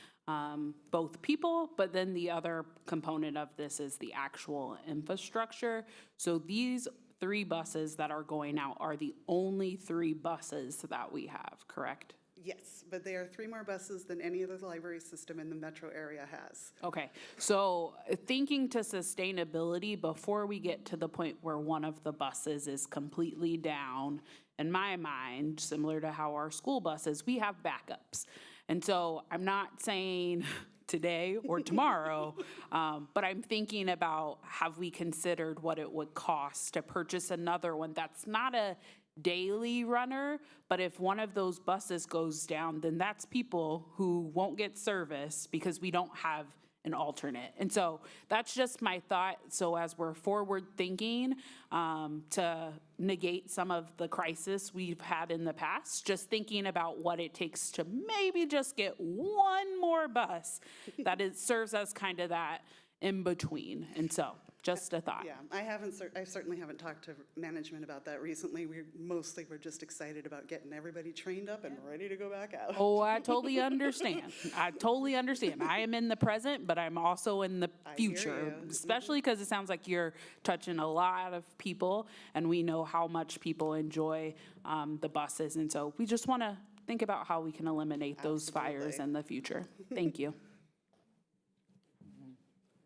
both people, but then the other component of this is the actual infrastructure. So these 3 buses that are going out are the only 3 buses that we have, correct? Yes, but they are 3 more buses than any other library system in the metro area has. Okay, so thinking to sustainability, before we get to the point where one of the buses is completely down, in my mind, similar to how our school buses, we have backups. And so I'm not saying today or tomorrow, but I'm thinking about, have we considered what it would cost to purchase another one that's not a daily runner, but if one of those buses goes down, then that's people who won't get service because we don't have an alternate. And so that's just my thought. So as we're forward thinking, to negate some of the crisis we've had in the past, just thinking about what it takes to maybe just get one more bus that it serves as kind of that in between. And so just a thought. Yeah, I certainly haven't talked to management about that recently. We're just excited about getting everybody trained up and ready to go back out. Oh, I totally understand. I totally understand. I am in the present, but I'm also in the future, especially because it sounds like you're touching a lot of people, and we know how much people enjoy the buses. And so we just want to think about how we can eliminate those fires in the future. Thank you.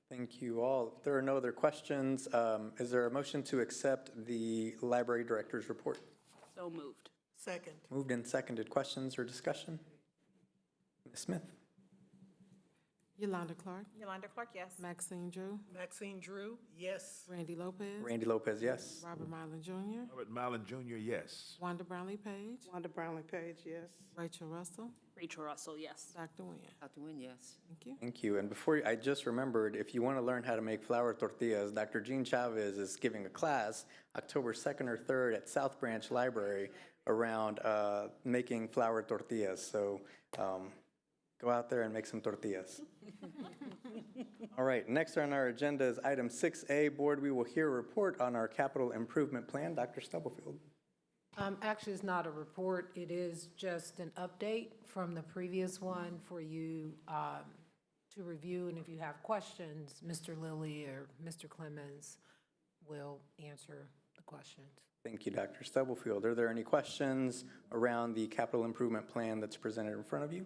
Thank you all. If there are no other questions, is there a motion to accept the library director's report? So moved. Second. Moved and seconded. Questions or discussion? Ms. Smith? Yolanda Clark, Yolanda Clark, yes. Maxine Drew, Maxine Drew, yes. Randy Lopez, Randy Lopez, yes. Robert Mylan Jr., Robert Mallon Jr., yes. Wanda Brownlee Page, Wanda Brownlee Page, yes. Rachel Russell, Rachel Russell, yes. Dr. Nguyen. Dr. Nguyen, yes. Thank you. Thank you. And before, I just remembered, if you want to learn how to make flour tortillas, Dr. Jean Chavez is giving a class October 2nd or 3rd at South Branch Library around making flour tortillas. So go out there and make some tortillas. All right, next on our agenda is item 6A. Board, we will hear a report on our capital improvement plan. Dr. Stubblefield. Actually, it's not a report. It is just an update from the previous one for you to review. And if you have questions, Mr. Lilly or Mr. Clemens will answer the questions. Thank you, Dr. Stubblefield. Are there any questions around the capital improvement plan that's presented in front of you?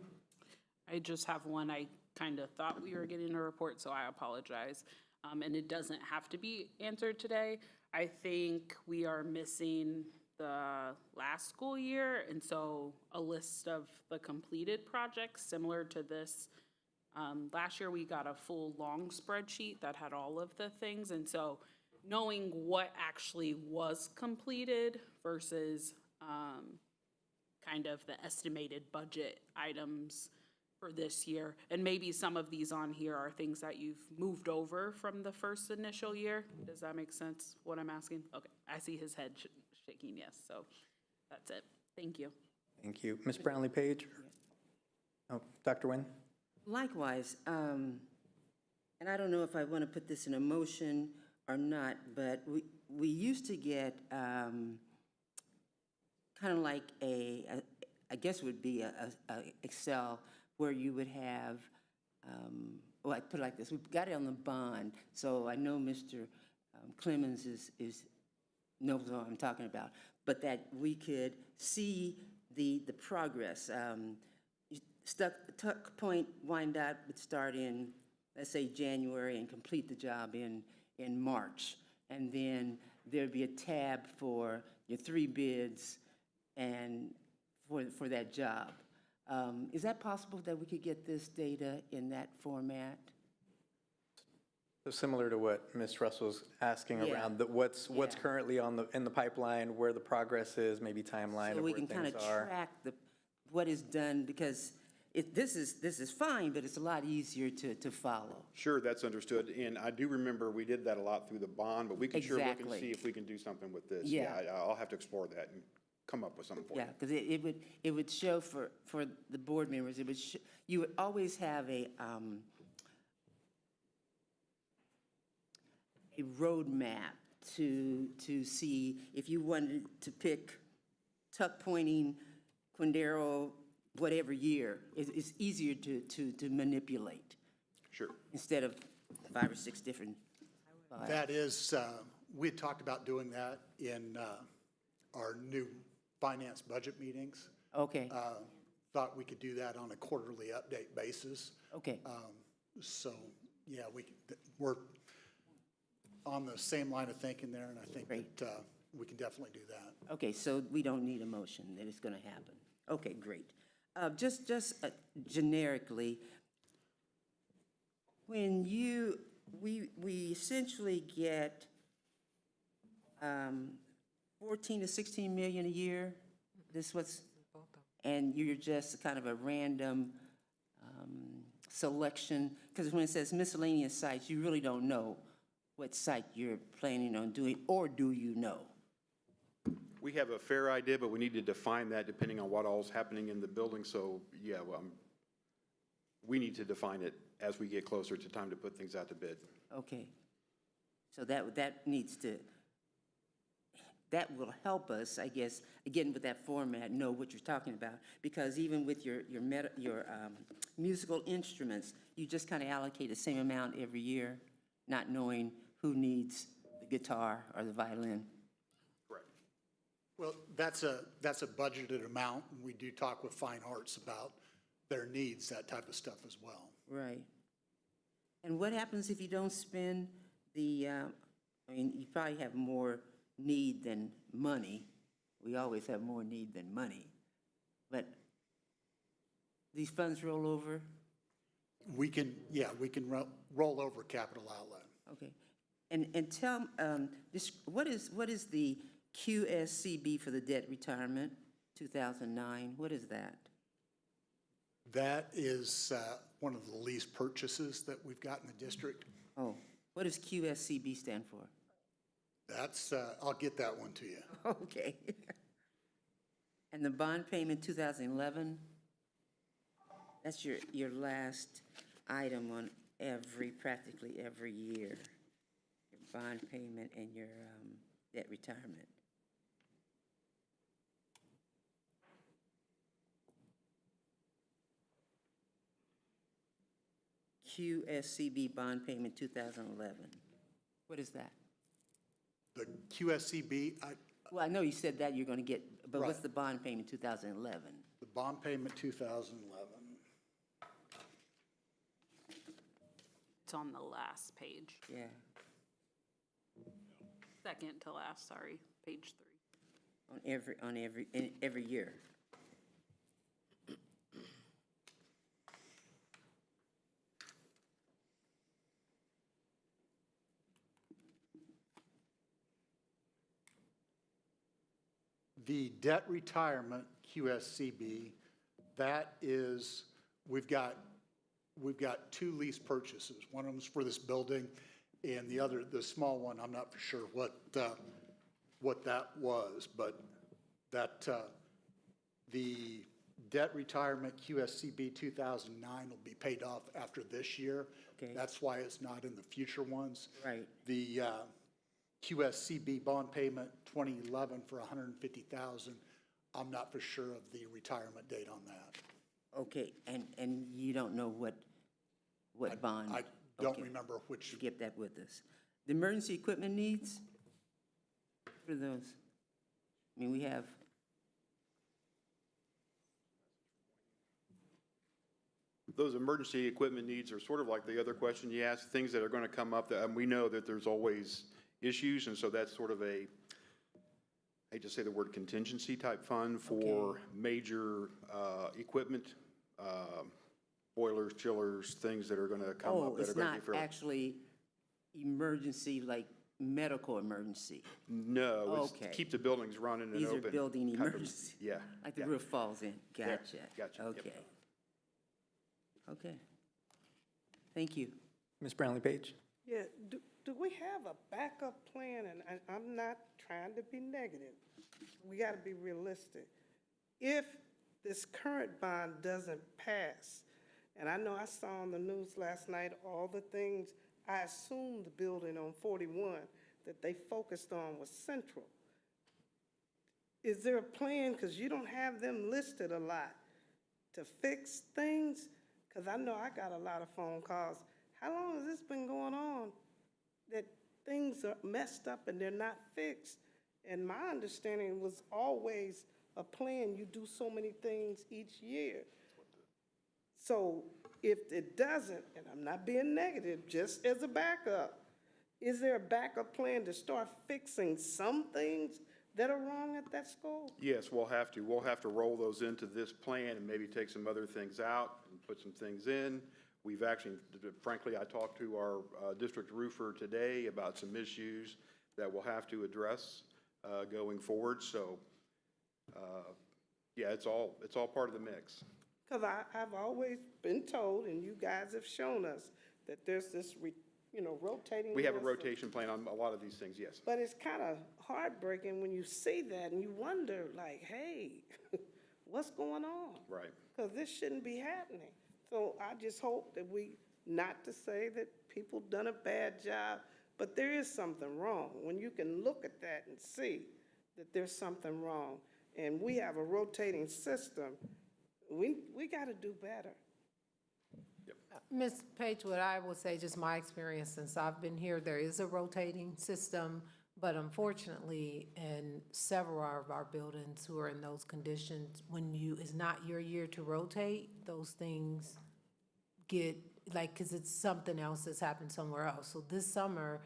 I just have one. I kind of thought we were getting a report, so I apologize. And it doesn't have to be answered today. I think we are missing the last school year, and so a list of the completed projects similar to this. Last year we got a full long spreadsheet that had all of the things, and so knowing what actually was completed versus kind of the estimated budget items for this year. And maybe some of these on here are things that you've moved over from the first initial year. Does that make sense, what I'm asking? Okay, I see his head shaking, yes, so that's it. Thank you. Thank you. Ms. Brownlee Page? Oh, Dr. Nguyen? Likewise, and I don't know if I want to put this in a motion or not, but we used to get kind of like I guess it would be a Excel where you would have, well, I put it like this, we've got it on the bond, so I know Mr. Clemens knows what I'm talking about, but that we could see the progress. Tuck Point Wyandotte would start in, let's say, January and complete the job in March. And then there'd be a tab for your 3 bids and for that job. Is that possible that we could get this data in that format? So similar to what Ms. Russell's asking Yeah. around what's currently in the pipeline, where the progress is, maybe timeline So of we where can kind things of are. track what is done, because this is fine, but it's a lot easier to follow. Sure, that's understood, and I do remember we did that a lot through the bond, but we can sure look and Exactly. see if we can do something with this. Yeah. I'll have to explore that and come up with something for you. Yeah, because it would show for the board members, you would always have a roadmap to see if you wanted to pick tuck pointing, Quindaro, whatever year. It's easier to manipulate. Sure. Instead of 5 or 6 different. That is, we had talked about doing that in our new finance budget meetings. Okay. thought we could do that on a quarterly update basis. Okay, So, yeah, we're on the same line of thinking there, and I think that we can definitely do that. okay, so we don't need a motion that it's gonna happen. Okay, great. Just generically, when we essentially get 14 to 16 million a year, this was, and you're just kind of a random selection, because when it says miscellaneous sites, you really don't know what site you're planning on doing, or do you know? We have a fair idea, but we need to define that depending on what all's happening in the building. So, yeah, we need to define it as we get closer to time to put things out to bid. Okay. So that needs to, that will help us, I guess, again, with that format, know what you're talking about. Because even with your musical instruments, you just kind of allocate the same amount every year, not knowing who needs the guitar or the violin. Correct. Well, that's a budgeted amount, and we do talk with Fine Arts about their needs, that type of stuff as well. Right. And what happens if you don't spend the, I mean, you probably have more need than money. We always have more need than money. But these funds roll over? We can roll over capital outlay. Okay. And tell, what is the QSCB for the debt retirement, 2009? What is that? That is one of the lease purchases that we've got in the district. Oh, what does QSCB stand for? That's, I'll get that one to you. Okay. And the bond payment 2011? That's your last item on practically every year. Your bond payment and your debt retirement. QSCB bond payment 2011. What is that? The QSCB, Well, I know you said that you're going to get, but what's Right. the bond payment 2011? the bond payment 2011. It's on the last page. Yeah. Second to last, sorry, page 3. In every year. The debt retirement QSCB, that is, we've got two lease purchases. One of them's for this building, and the other, the small one, I'm not for sure what that was, but that, the debt retirement QSCB 2009 will be paid off after this year. Okay. That's why it's not in the future ones. Right. The QSCB bond payment 2011 for $150,000, I'm not for sure of the retirement date on that. Okay, and you don't know what bond? I don't Okay. remember which. You get that with us. The emergency equipment needs for those? I mean, we have, Those emergency equipment needs are sort of like the other question you asked, things that are going to come up that, we know that there's always issues, and so that's sort of a, I hate to say the word contingency type fund for major equipment, boilers, chillers, things that are going to come up that are going to be it's not fairly. actually emergency, like medical emergency. No, it's to Okay. keep the buildings running and These open. are building type of- emergency. Yeah. Like the yeah. roof falls in. Yeah, Gotcha. gotcha, yep. Okay. Okay. Thank you. Ms. Brownlee Page? Yeah, do we have a backup plan? And I'm not trying to be negative. We got to be realistic. If this current bond doesn't pass, and I know I saw on the news last night all the things, I assumed the building on 41 that they focused on was Central. Is there a plan, because you don't have them listed a lot, to fix things? Because I know I got a lot of phone calls. How long has this been going on that things are messed up and they're not fixed? And my understanding was always a plan, you do so many things each year. So if it doesn't, and I'm not being negative, just as a backup, is there a backup plan to start fixing some things that are wrong at that school? Yes, we'll have to. We'll have to roll those into this plan and maybe take some other things out and put some things in. We've actually, frankly, I talked to our district roofer today about some issues that we'll have to address going forward. So, yeah, it's all part of the mix. Because I've always been told, and you guys have shown us, that there's this, rotating. We have a list of- rotation plan on a lot of these things, yes. But it's kind of heartbreaking when you see that and you wonder, like, hey, what's going on? Right. Because this shouldn't be happening. So I just hope that not to say that people done a bad job, but there is something wrong. When you can look at that and see that there's something wrong, and we have a rotating system, we got to do better. Ms. Page, what I will say, just my experience since I've been here, there is a rotating system, but unfortunately, in several of our buildings who are in those conditions, when it's not your year to rotate, those things get, because it's something else that's happened somewhere else. So this summer,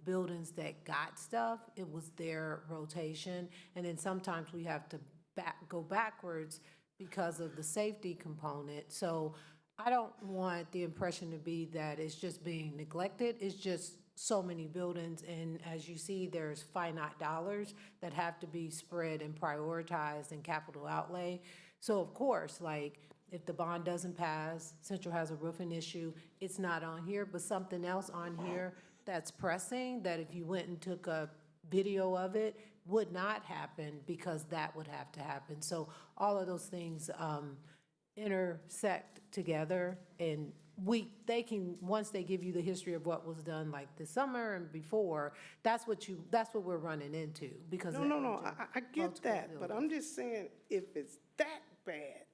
buildings that got stuff, it was their rotation, and then sometimes we have to go backwards because of the safety component. So I don't want the impression to be that it's just being neglected. It's just so many buildings, and as you see, there's finite dollars that have to be spread and prioritized in capital outlay. So of course, if the bond doesn't pass, Central has a roofing issue, it's not on here, but something else on here that's pressing, that if you went and took a video of it, would not happen because that would have to happen. So all of those things intersect together, and they can, once they give you the history of what was done this summer and before, that's what we're running into because No, I get that, but I'm just saying, if it's that bad,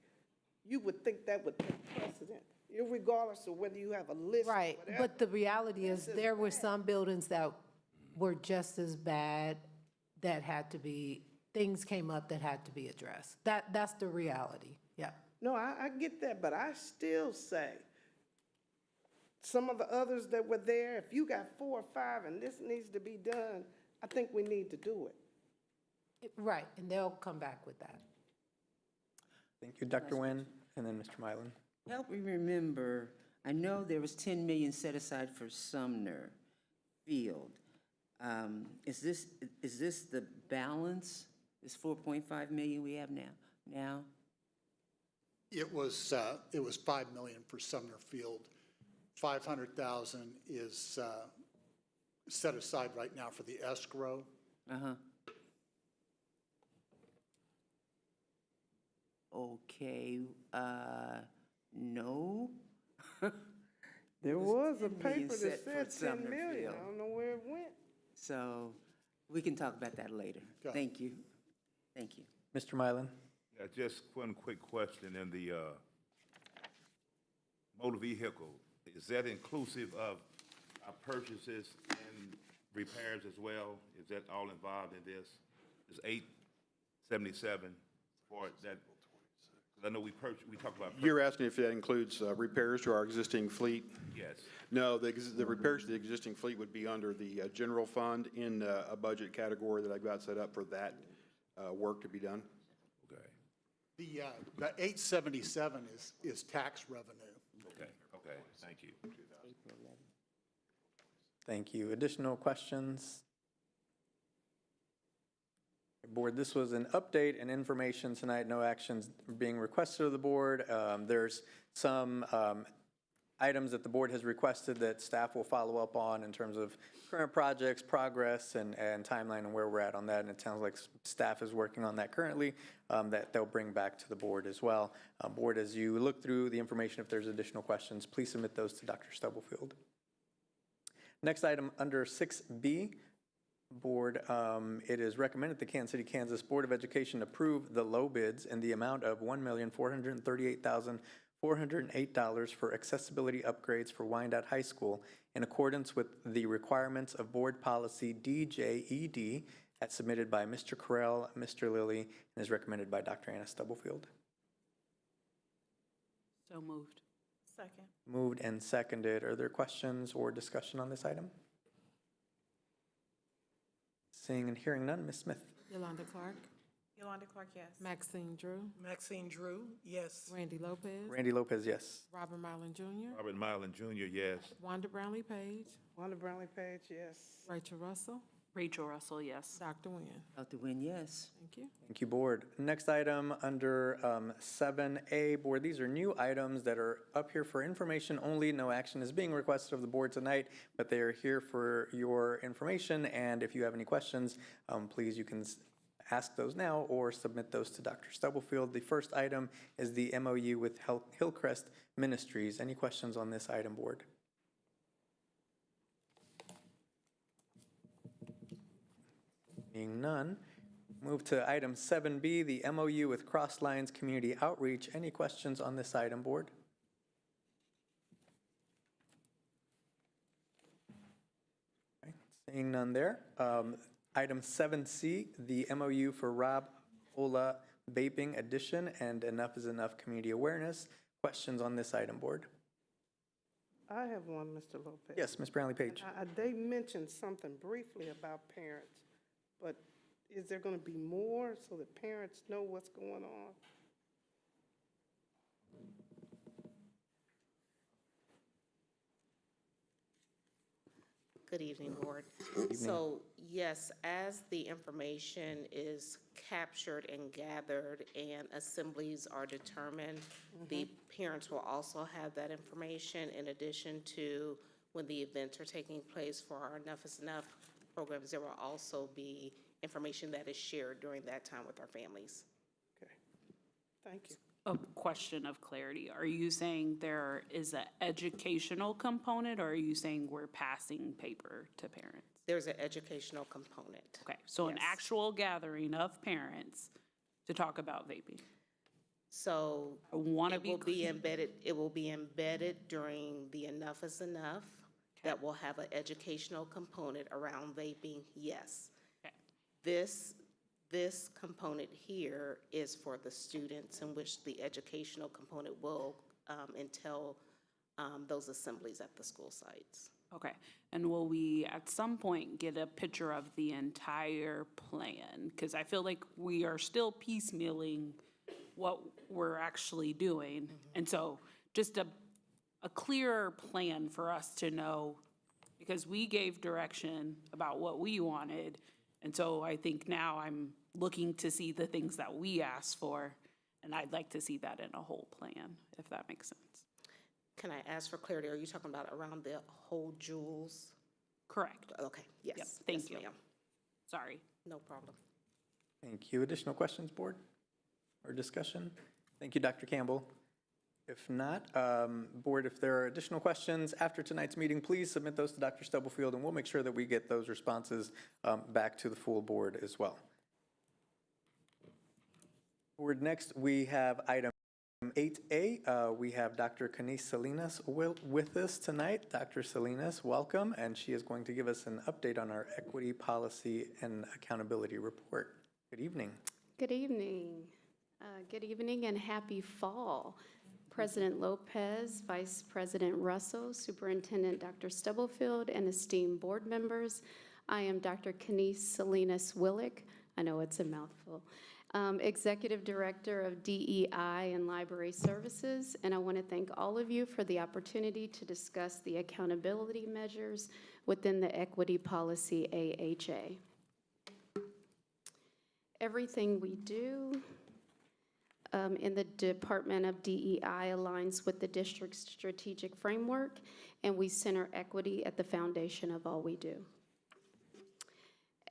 you would think that would take precedent, regardless of whether you have a list or right, whatever. but the reality is there were some buildings that were just as bad that had to be, things came up that had to be addressed. That's the reality, yeah. No, I get that, but I still say, some of the others that were there, if you got 4 or 5 and this needs to be done, I think we need to do it. Right, and they'll come back with that. Thank you, Dr. Nguyen, and then Mr. Mylan. Help me remember, I know there was 10 million set aside for Sumner Field. Is this the balance, this 4.5 million we have now? It was $5 million for Sumner Field. 500,000 is set aside right now for the escrow. Okay, no. There was a 10 million paper that set for said 10 Sumner million. Field. I don't know where it went. So we can talk about that later. Okay. Thank you. Thank you. Mr. Mylan? Yeah, just one quick question. In the motor vehicle, is that inclusive of our purchases and repairs as well? Is that all involved in this? Is 877 for that? Because I know we talked about. You're asking if that includes repairs to our existing fleet? Yes. No, the repairs to the existing fleet would be under the general fund in a budget category that I've got set up for that work to be done. Okay. The 877 is tax revenue. Okay, thank you. Thank you. Additional questions? Board, this was an update and information tonight. No actions being requested of the board. There's some items that the board has requested that staff will follow up on in terms of current projects, progress, and timeline and where we're at on that. And it sounds like staff is working on that currently, that they'll bring back to the board as well. Board, as you look through the information, if there's additional questions, please submit those to Dr. Stubblefield. Next item under 6B, board, it is recommended the Kansas City, Kansas Board of Education approve the low bids in the amount of $1,438,408 for accessibility upgrades for Wyandotte High School in accordance with the requirements of Board Policy DJED as submitted by Mr. Correll, Mr. Lilly, and is recommended by Dr. Anna Stubblefield. So moved. Second. Moved and seconded. Are there questions or discussion on this item? Seeing and hearing none, Ms. Smith. Yolanda Clark, Yolanda Clark, yes. Maxine Drew, Maxine Drew, yes. Randy Lopez, Randy Lopez, yes. Robert Mylan Jr., Robert Mylan Jr., yes. Wanda Brownlee Page, Wanda Brownlee Page, yes. Rachel Russell, Rachel Russell, yes. Dr. Nguyen. Dr. Nguyen, yes. Thank you. Thank you, Board. Next item under 7A, Board, these are new items that are up here for information only. No action is being requested of the Board tonight, but they are here for your information, and if you have any questions, please, you can ask those now or submit those to Dr. Stubblefield. The first item is the MOU with Hillcrest Ministries. Any questions on this item, Board? Being none, move to item 7B, the MOU with Cross Lines Community Outreach. Any questions on this item, Board? Okay, seeing none there. Item 7C, the MOU for Rob Ola Vaping Addition and Enough is Enough Community Awareness. Questions on this item, Board? I have one, Mr. Lopez. Yes, Ms. Brownlee Page. They mentioned something briefly about parents, but is there going to be more so that parents know what's going on? Good evening, Board. So, yes, as the information is captured and gathered and assemblies are determined, the parents will also have that information in addition to when the events are taking place for our Enough is Enough programs. There will also be information that is shared during that time with our families. Okay, thank you. A question of clarity. Are you saying there is an educational component, or are you saying we're passing paper to parents? There's an educational component. Okay, so an Yes. actual gathering of parents to talk about vaping. So I want to it will be embedded, it will be embedded during the Enough is Enough. That will have an educational component around vaping, yes. Okay. This component here is for the students, in which the educational component will entail those assemblies at the school sites. Okay, and will we at some point get a picture of the entire plan? Because I feel like we are still piecemealing what we're actually doing. And so just a clearer plan for us to know, because we gave direction about what we wanted. And so I think now I'm looking to see the things that we asked for, and I'd like to see that in a whole plan, if that makes sense. Can I ask for clarity? Are you talking about around the whole jewels? Correct. Okay, yes. Yep, thank Yes, you. ma'am. Sorry. No problem. Thank you. Additional questions, Board, or discussion? Thank you, Dr. Campbell. If not, Board, if there are additional questions after tonight's meeting, please submit those to Dr. Stubblefield, and we'll make sure that we get those responses back to the full Board as well. Board, next we have item 8A. We have Dr. Kenise Salinas with us tonight. Dr. Salinas, welcome, and she is going to give us an update on our equity policy and accountability report. Good evening. Good evening. Good evening and happy fall. President Lopez, Vice President Russell, Superintendent Dr. Stubblefield, and esteemed board members. I am Dr. Kenise Salinas Willick. I know it's a mouthful. Executive Director of DEI and Library Services, and I want to thank all of you for the opportunity to discuss the accountability measures within the equity policy AHA. Everything we do in the Department of DEI aligns with the district's strategic framework, and we center equity at the foundation of all we do.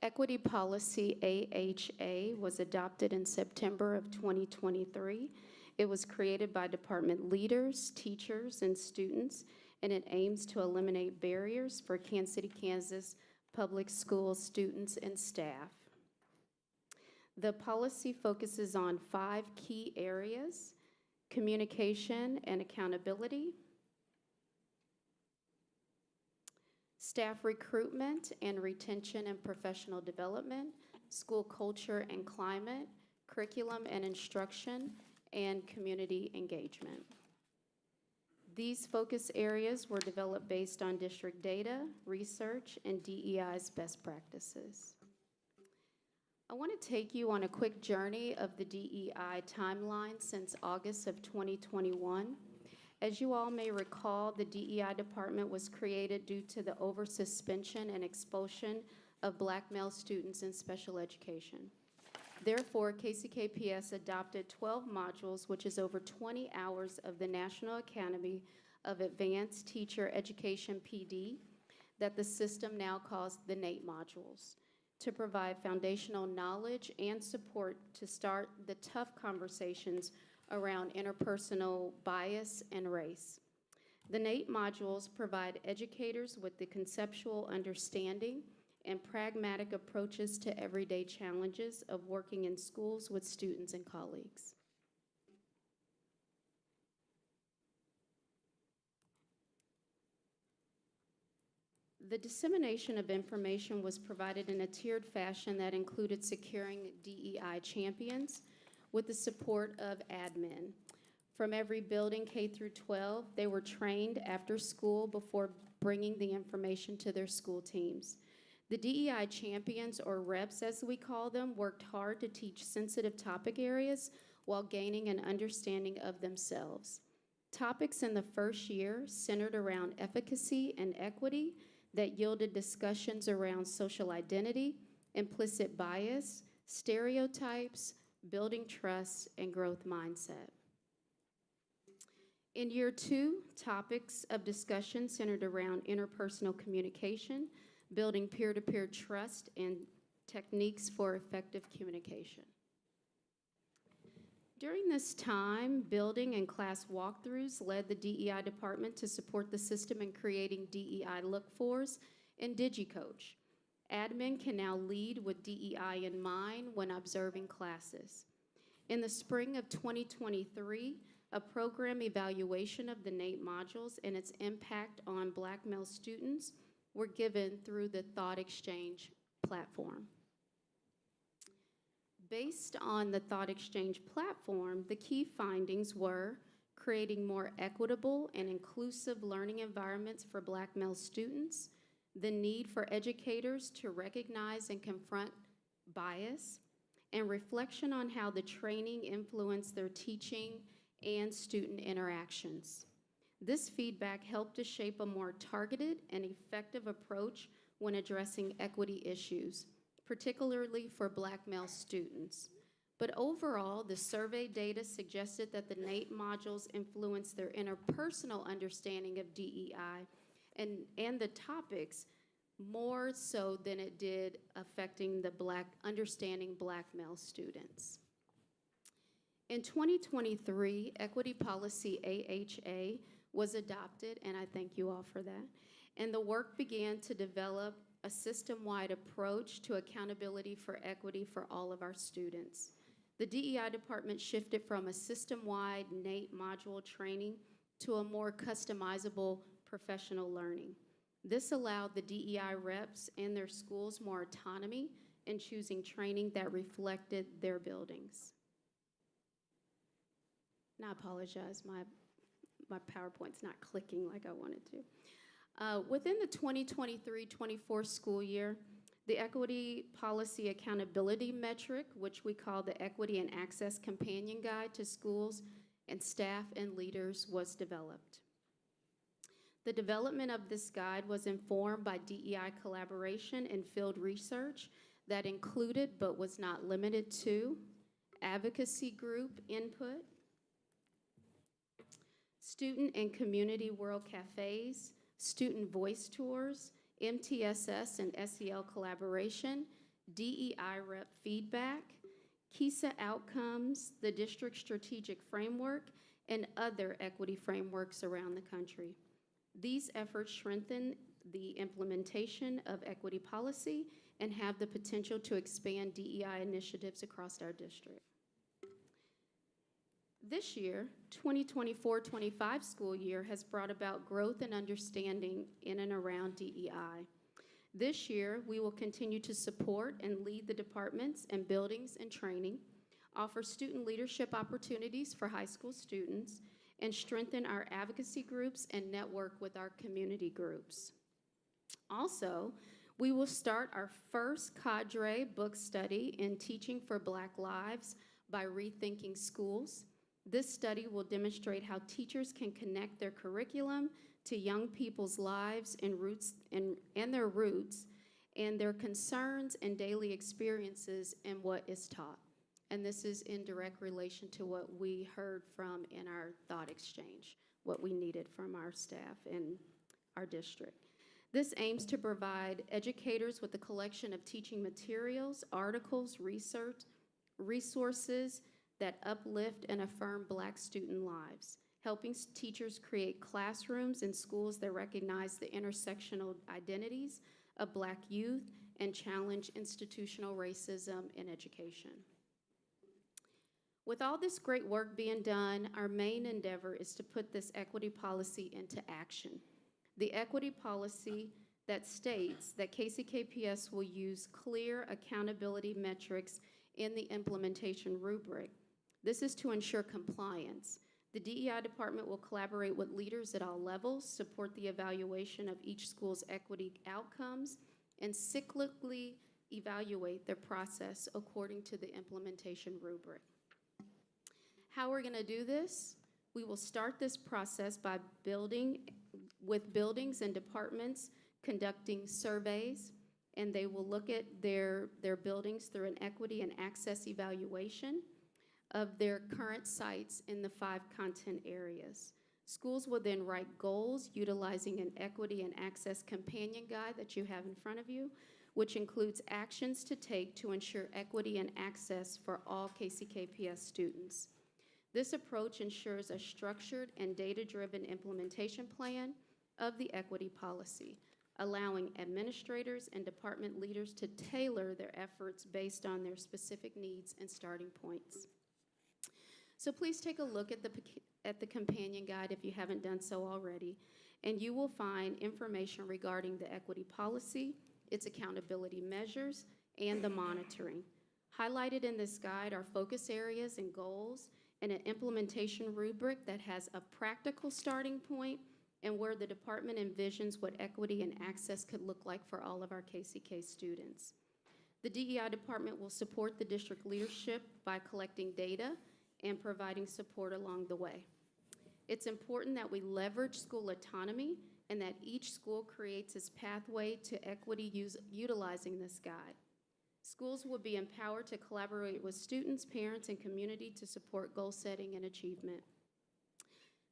Equity policy AHA was adopted in September of 2023. It was created by department leaders, teachers, and students, and it aims to eliminate barriers for Kansas City, Kansas public school students and staff. The policy focuses on 5 key areas: communication and accountability, staff recruitment and retention and professional development, school culture and climate, curriculum and instruction, and community engagement. These focus areas were developed based on district data, research, and DEI's best practices. I want to take you on a quick journey of the DEI timeline since August of 2021. As you all may recall, the DEI department was created due to the over-suspension and expulsion of Black male students in special education. Therefore, KCKPS adopted 12 modules, which is over 20 hours of the National Academy of Advanced Teacher Education, PD, that the system now calls the NATE modules, to provide foundational knowledge and support to start the tough conversations around interpersonal bias and race. The NATE modules provide educators with the conceptual understanding and pragmatic approaches to everyday challenges of working in schools with students and colleagues. The dissemination of information was provided in a tiered fashion that included securing DEI champions with the support of admin. From every building K through 12, they were trained after school before bringing the information to their school teams. The DEI champions, or reps as we call them, worked hard to teach sensitive topic areas while gaining an understanding of themselves. Topics in the first year centered around efficacy and equity that yielded discussions around social identity, implicit bias, stereotypes, building trust, and growth mindset. In year 2, topics of discussion centered around interpersonal communication, building peer-to-peer trust, and techniques for effective communication. During this time, building and class walkthroughs led the DEI department to support the system in creating DEI look-fors and DigiCoach. Admin can now lead with DEI in mind when observing classes. In the spring of 2023, a program evaluation of the NATE modules and its impact on Black male students were given through the Thought Exchange platform. Based on the Thought Exchange platform, the key findings were creating more equitable and inclusive learning environments for Black male students, the need for educators to recognize and confront bias, and reflection on how the training influenced their teaching and student interactions. This feedback helped to shape a more targeted and effective approach when addressing equity issues, particularly for Black male students. But overall, the survey data suggested that the NATE modules influenced their interpersonal understanding of DEI and the topics more so than it did affecting the understanding Black male students. In 2023, Equity Policy AHA was adopted, and I thank you all for that, and the work began to develop a system-wide approach to accountability for equity for all of our students. The DEI department shifted from a system-wide NATE module training to a more customizable professional learning. This allowed the DEI reps and their schools more autonomy in choosing training that reflected their buildings. And I apologize, my PowerPoint's not clicking like I wanted to. Within the 2023-24 school year, the Equity Policy Accountability Metric, which we call the Equity and Access Companion Guide to Schools and Staff and Leaders, was developed. The development of this guide was informed by DEI collaboration and field research that included, but was not limited to, advocacy group input, student and community world cafes, student voice tours, MTSS and SEL collaboration, DEI rep feedback, KISA outcomes, the district strategic framework, and other equity frameworks around the country. These efforts strengthen the implementation of equity policy and have the potential to expand DEI initiatives across our district. This year, 2024-25 school year, has brought about growth and understanding in and around DEI. This year, we will continue to support and lead the departments and buildings and training, offer student leadership opportunities for high school students, and strengthen our advocacy groups and network with our community groups. Also, we will start our first cadre book study in Teaching for Black Lives by Rethinking Schools. This study will demonstrate how teachers can connect their curriculum to young people's lives and their roots and their concerns and daily experiences in what is taught. And this is in direct relation to what we heard from in our thought exchange, what we needed from our staff in our district. This aims to provide educators with a collection of teaching materials, articles, resources that uplift and affirm Black student lives, helping teachers create classrooms in schools that recognize the intersectional identities of Black youth and challenge institutional racism in education. With all this great work being done, our main endeavor is to put this equity policy into action. The equity policy that states that KCKPS will use clear accountability metrics in the implementation rubric. This is to ensure compliance. The DEI department will collaborate with leaders at all levels, support the evaluation of each school's equity outcomes, and cyclically evaluate their process according to the implementation rubric. How we're going to do this? We will start this process by with buildings and departments conducting surveys, and they will look at their buildings through an equity and access evaluation of their current sites in the 5 content areas. Schools will then write goals utilizing an equity and access companion guide that you have in front of you, which includes actions to take to ensure equity and access for all KCKPS students. This approach ensures a structured and data-driven implementation plan of the equity policy, allowing administrators and department leaders to tailor their efforts based on their specific needs and starting points. So please take a look at the companion guide if you haven't done so already, and you will find information regarding the equity policy, its accountability measures, and the monitoring. Highlighted in this guide are focus areas and goals, and an implementation rubric that has a practical starting point and where the department envisions what equity and access could look like for all of our KCK students. The DEI department will support the district leadership by collecting data and providing support along the way. It's important that we leverage school autonomy and that each school creates its pathway to equity utilizing this guide. Schools will be empowered to collaborate with students, parents, and community to support goal setting and achievement.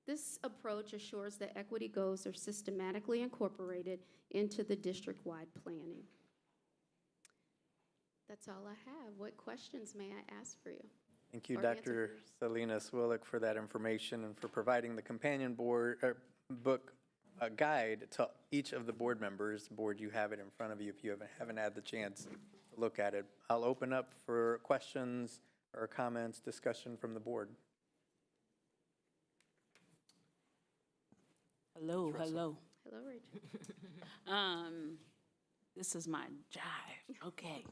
This approach assures that equity goals are systematically incorporated into the district-wide planning. That's all I have. What questions may I ask for you? Thank you, Or Dr. answer Salinas Willick, for that information and for providing the companion book guide to each of the board members. Board, you have it in front of you if you haven't had the chance to look at it. I'll open up for questions or comments, discussion from the board. Hello, hello. Hello, Rachel. This is my jive. Okay.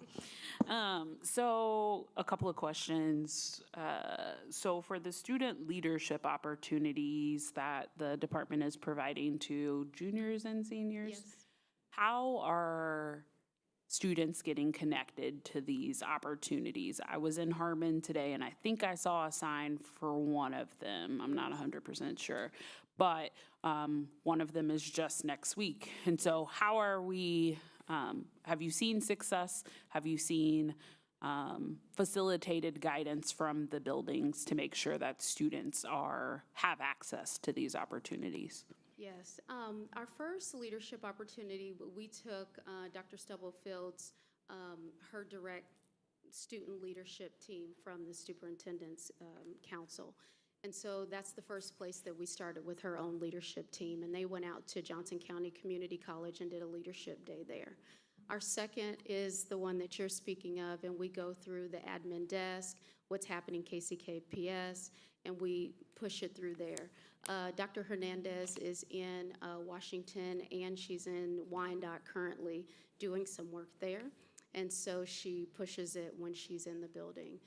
So a couple of questions. So for the student leadership opportunities that the department is providing to juniors and seniors, Yes. how are students getting connected to these opportunities? I was in Harmon today and I think I saw a sign for one of them. I'm not 100% sure, but one of them is just next week. And so how are we, have you seen success? Have you seen facilitated guidance from the buildings to make sure that students have access to these opportunities? Yes. Our first leadership opportunity, we took Dr. Stubblefield's, her direct student leadership team from the Superintendent's Council. And so that's the first place that we started with her own leadership team. And they went out to Johnson County Community College and did a leadership day there. Our second is the one that you're speaking of, and we go through the admin desk, what's happening KCKPS, and we push it through there. Dr. Hernandez is in Washington, and she's in Wyandotte currently doing some work there, and so she pushes it when she's in the building.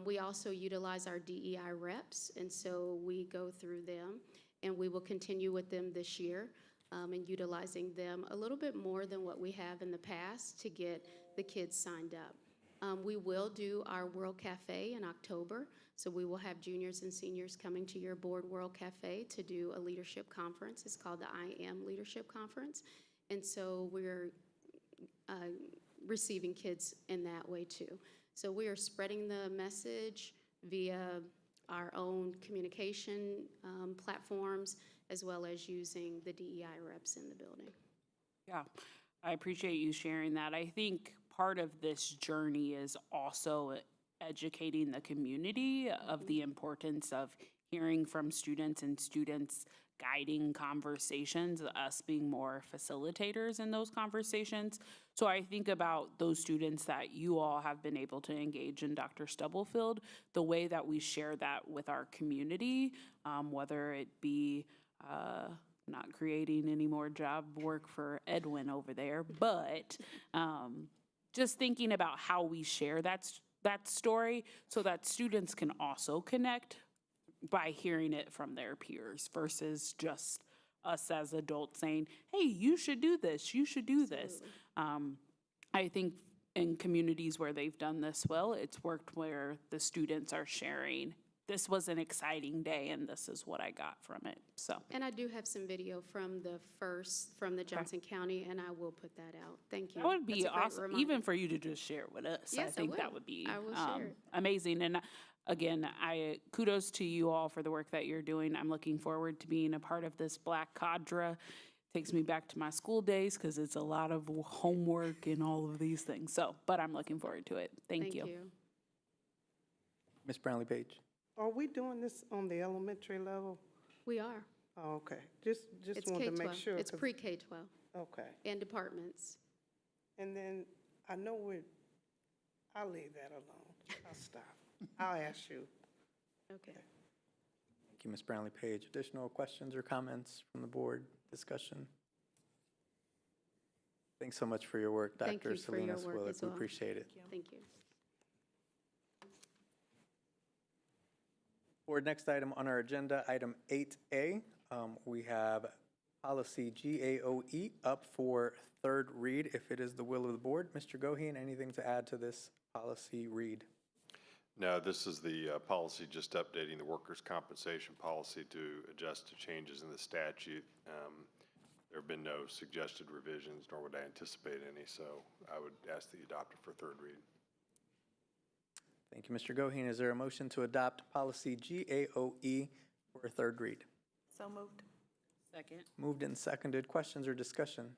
We also utilize our DEI reps, and so we go through them, and we will continue with them this year, and utilizing them a little bit more than what we have in the past to get the kids signed up. We will do our World Cafe in October, so we will have juniors and seniors coming to your board World Cafe to do a leadership conference. It's called the I Am Leadership Conference, and so we're receiving kids in that way too. So we are spreading the message via our own communication platforms, as well as using the DEI reps in the building. Yeah, I appreciate you sharing that. I think part of this journey is also educating the community of the importance of hearing from students and students guiding conversations, us being more facilitators in those conversations. So I think about those students that you all have been able to engage in Dr. Stubblefield, the way that we share that with our community, whether it be not creating any more job work for Edwin over there, but just thinking about how we share that story so that students can also connect by hearing it from their peers versus just us as adults saying, hey, you should do this, you should do this. I think in communities where they've done this well, it's worked where the students are sharing, this was an exciting day and this is what I got from it, so. And I do have some video from the Johnson County, and I will put that out. Thank you. That would be That's a great awesome, reminder. even for you to just share with us. Yes, I think will. that would be I will share it. amazing. And again, I kudos to you all for the work that you're doing. I'm looking forward to being a part of this Black cadre. Takes me back to my school days because it's a lot of homework and all of these things. So, but I'm looking forward to it. Thank you. Ms. Brownlee Page. Are we doing this on the elementary level? We are. Oh, okay. Just It's wanted to K-12. make sure. It's 'cause- pre-K-12 Okay. and departments. And then I know I'll leave that alone. I'll stop. I'll ask you. Okay. Thank you, Ms. Brownlee Page. Additional questions or comments from the board? Discussion? Thanks so much for your work, Thank Dr. you for your Salinas work Willick. as We well. appreciate it. Thank you. Board, next item on our agenda, item 8A, we have policy GAOE up for third read, if it is the will of the board. Mr. Goheen, anything to add to this policy read? No, this is the policy just updating the workers' compensation policy to adjust to changes in the statute. There have been no suggested revisions, nor would I anticipate any, so I would ask that you adopt it for third read. Thank you, Mr. Goheen. Is there a motion to adopt policy GAOE for a third read? So moved. Second. Moved and seconded. Questions or discussion?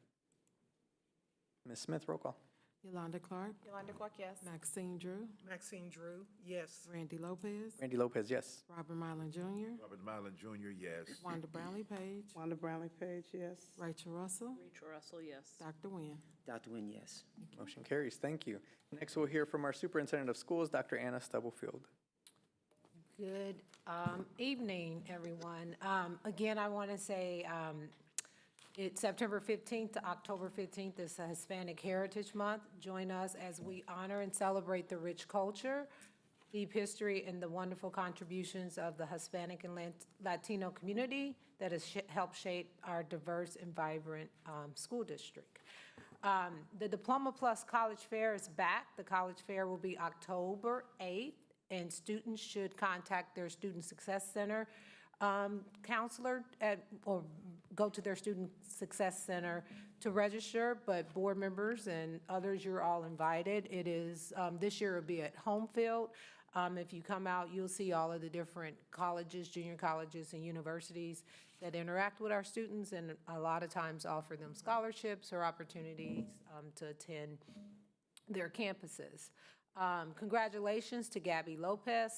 Ms. Smith, roll call. Yolanda Clark, Yolanda Clark, yes. Maxine Drew, Maxine Drew, yes. Randy Lopez, Randy Lopez, yes. Robert Mylan Jr., Robert Mylan Jr., yes. Wanda Brownlee Page, Wanda Brownlee Page, yes. Rachel Russell, Rachel Russell, yes. Dr. Nguyen. Dr. Nguyen, yes. Motion carries. Thank you. Next, we'll hear from our Superintendent of Schools, Dr. Anna Stubblefield. Good evening, everyone. Again, I want to say it's September 15th to October 15th is Hispanic Heritage Month. Join us as we honor and celebrate the rich culture, deep history, and the wonderful contributions of the Hispanic and Latino community that has helped shape our diverse and vibrant school district. The Diploma Plus College Fair is back. The College Fair will be October 8th, and students should contact their Student Success Center counselor or go to their Student Success Center to register, but board members and others, you're all invited. It is, this year it'll be at home field. If you come out, you'll see all of the different colleges, junior colleges and universities that interact with our students and a lot of times offer them scholarships or opportunities to attend their campuses. Congratulations to Gabby Lopez,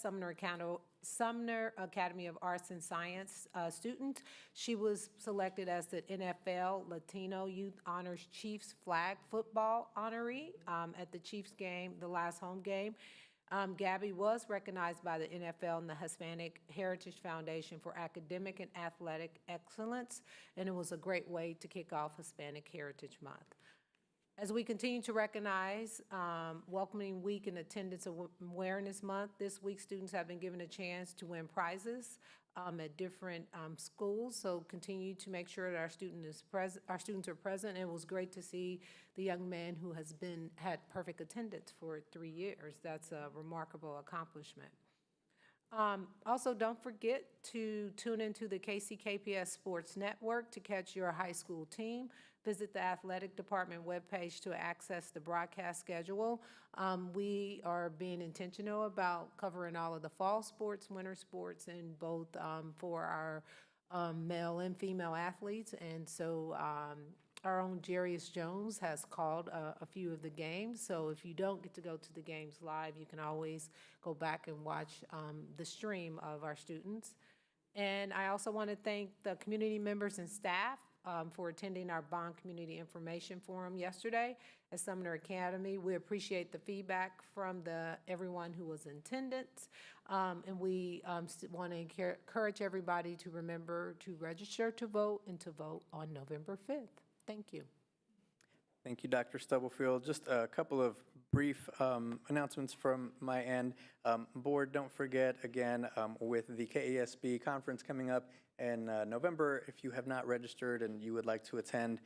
Sumner Academy of Arts and Science student. She was selected as the NFL Latino Youth Honors Chiefs Flag Football honoree at the Chiefs game, the last home game. Gabby was recognized by the NFL and the Hispanic Heritage Foundation for academic and athletic excellence, and it was a great way to kick off Hispanic Heritage Month. As we continue to recognize Welcoming Week and Attendance Awareness Month, this week students have been given a chance to win prizes at different schools. So continue to make sure that our students are present. And it was great to see the young man who had perfect attendance for 3 years. That's a remarkable accomplishment. Also, don't forget to tune into the KCKPS Sports Network to catch your high school team. Visit the athletic department webpage to access the broadcast schedule. We are being intentional about covering all of the fall sports, winter sports, and both for our male and female athletes. And so our own Jarius Jones has called a few of the games. So if you don't get to go to the games live, you can always go back and watch the stream of our students. And I also want to thank the community members and staff for attending our Bond Community Information Forum yesterday at Sumner Academy. We appreciate the feedback from everyone who was in attendance. And we want to encourage everybody to remember to register to vote and to vote on November 5th. Thank you. Thank you, Dr. Stubblefield. Just a couple of brief announcements from my end. Board, don't forget, again, with the KASB conference coming up in November, if you have not registered and you would like to attend,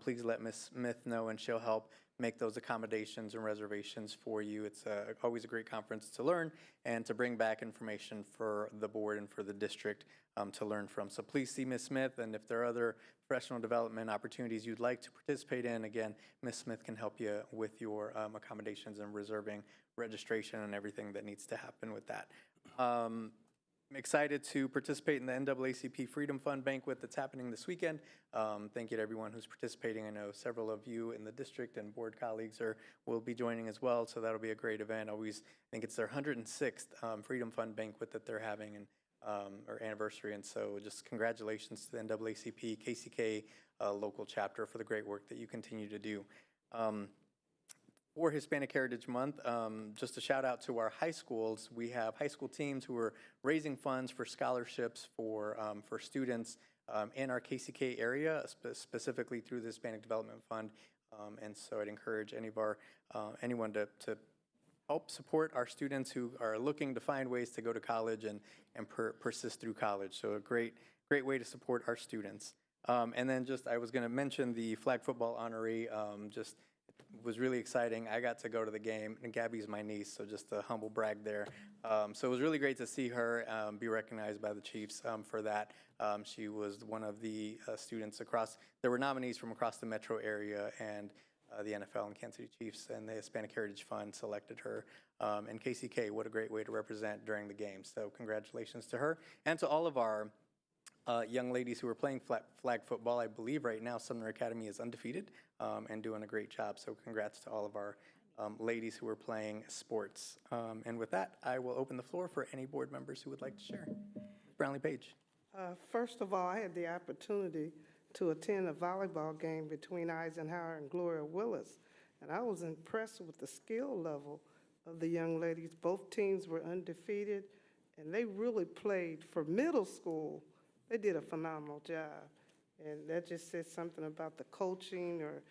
please let Ms. Smith know and she'll help make those accommodations and reservations for you. It's always a great conference to learn and to bring back information for the board and for the district to learn from. So please see Ms. Smith, and if there are other professional development opportunities you'd like to participate in, again, Ms. Smith can help you with your accommodations and reserving registration and everything that needs to happen with that. I'm excited to participate in the NAACP Freedom Fund banquet that's happening this weekend. Thank you to everyone who's participating. I know several of you in the district and board colleagues will be joining as well, so that'll be a great event. I think it's their 106th Freedom Fund banquet that they're having, and or anniversary, and so just congratulations to the NAACP KCK local chapter for the great work that you continue to do. For Hispanic Heritage Month, just a shout out to our high schools. We have high school teams who are raising funds for scholarships for students in our KCK area, specifically through the Hispanic Development Fund. And so I'd encourage anyone to help support our students who are looking to find ways to go to college and persist through college. So a great way to support our students. And then I was going to mention the flag football honoree. Was really exciting. I got to go to the game, and Gabby's my niece, so just a humble brag there. So it was really great to see her be recognized by the Chiefs for that. She was one of the students there were nominees from across the metro area, and the NFL and Kansas City Chiefs and the Hispanic Heritage Fund selected her. And KCK, what a great way to represent during the game. So congratulations to her and to all of our young ladies who are playing flag football. I believe right now Sumner Academy is undefeated and doing a great job. So congrats to all of our ladies who are playing sports. And with that, I will open the floor for any board members who would like to share. Brownlee Page. First of all, I had the opportunity to attend a volleyball game between Eisenhower and Gloria Willis, and I was impressed with the skill level of the young ladies. Both teams were undefeated, and they really played for middle school. They did a phenomenal job, and that just says something about the coaching, or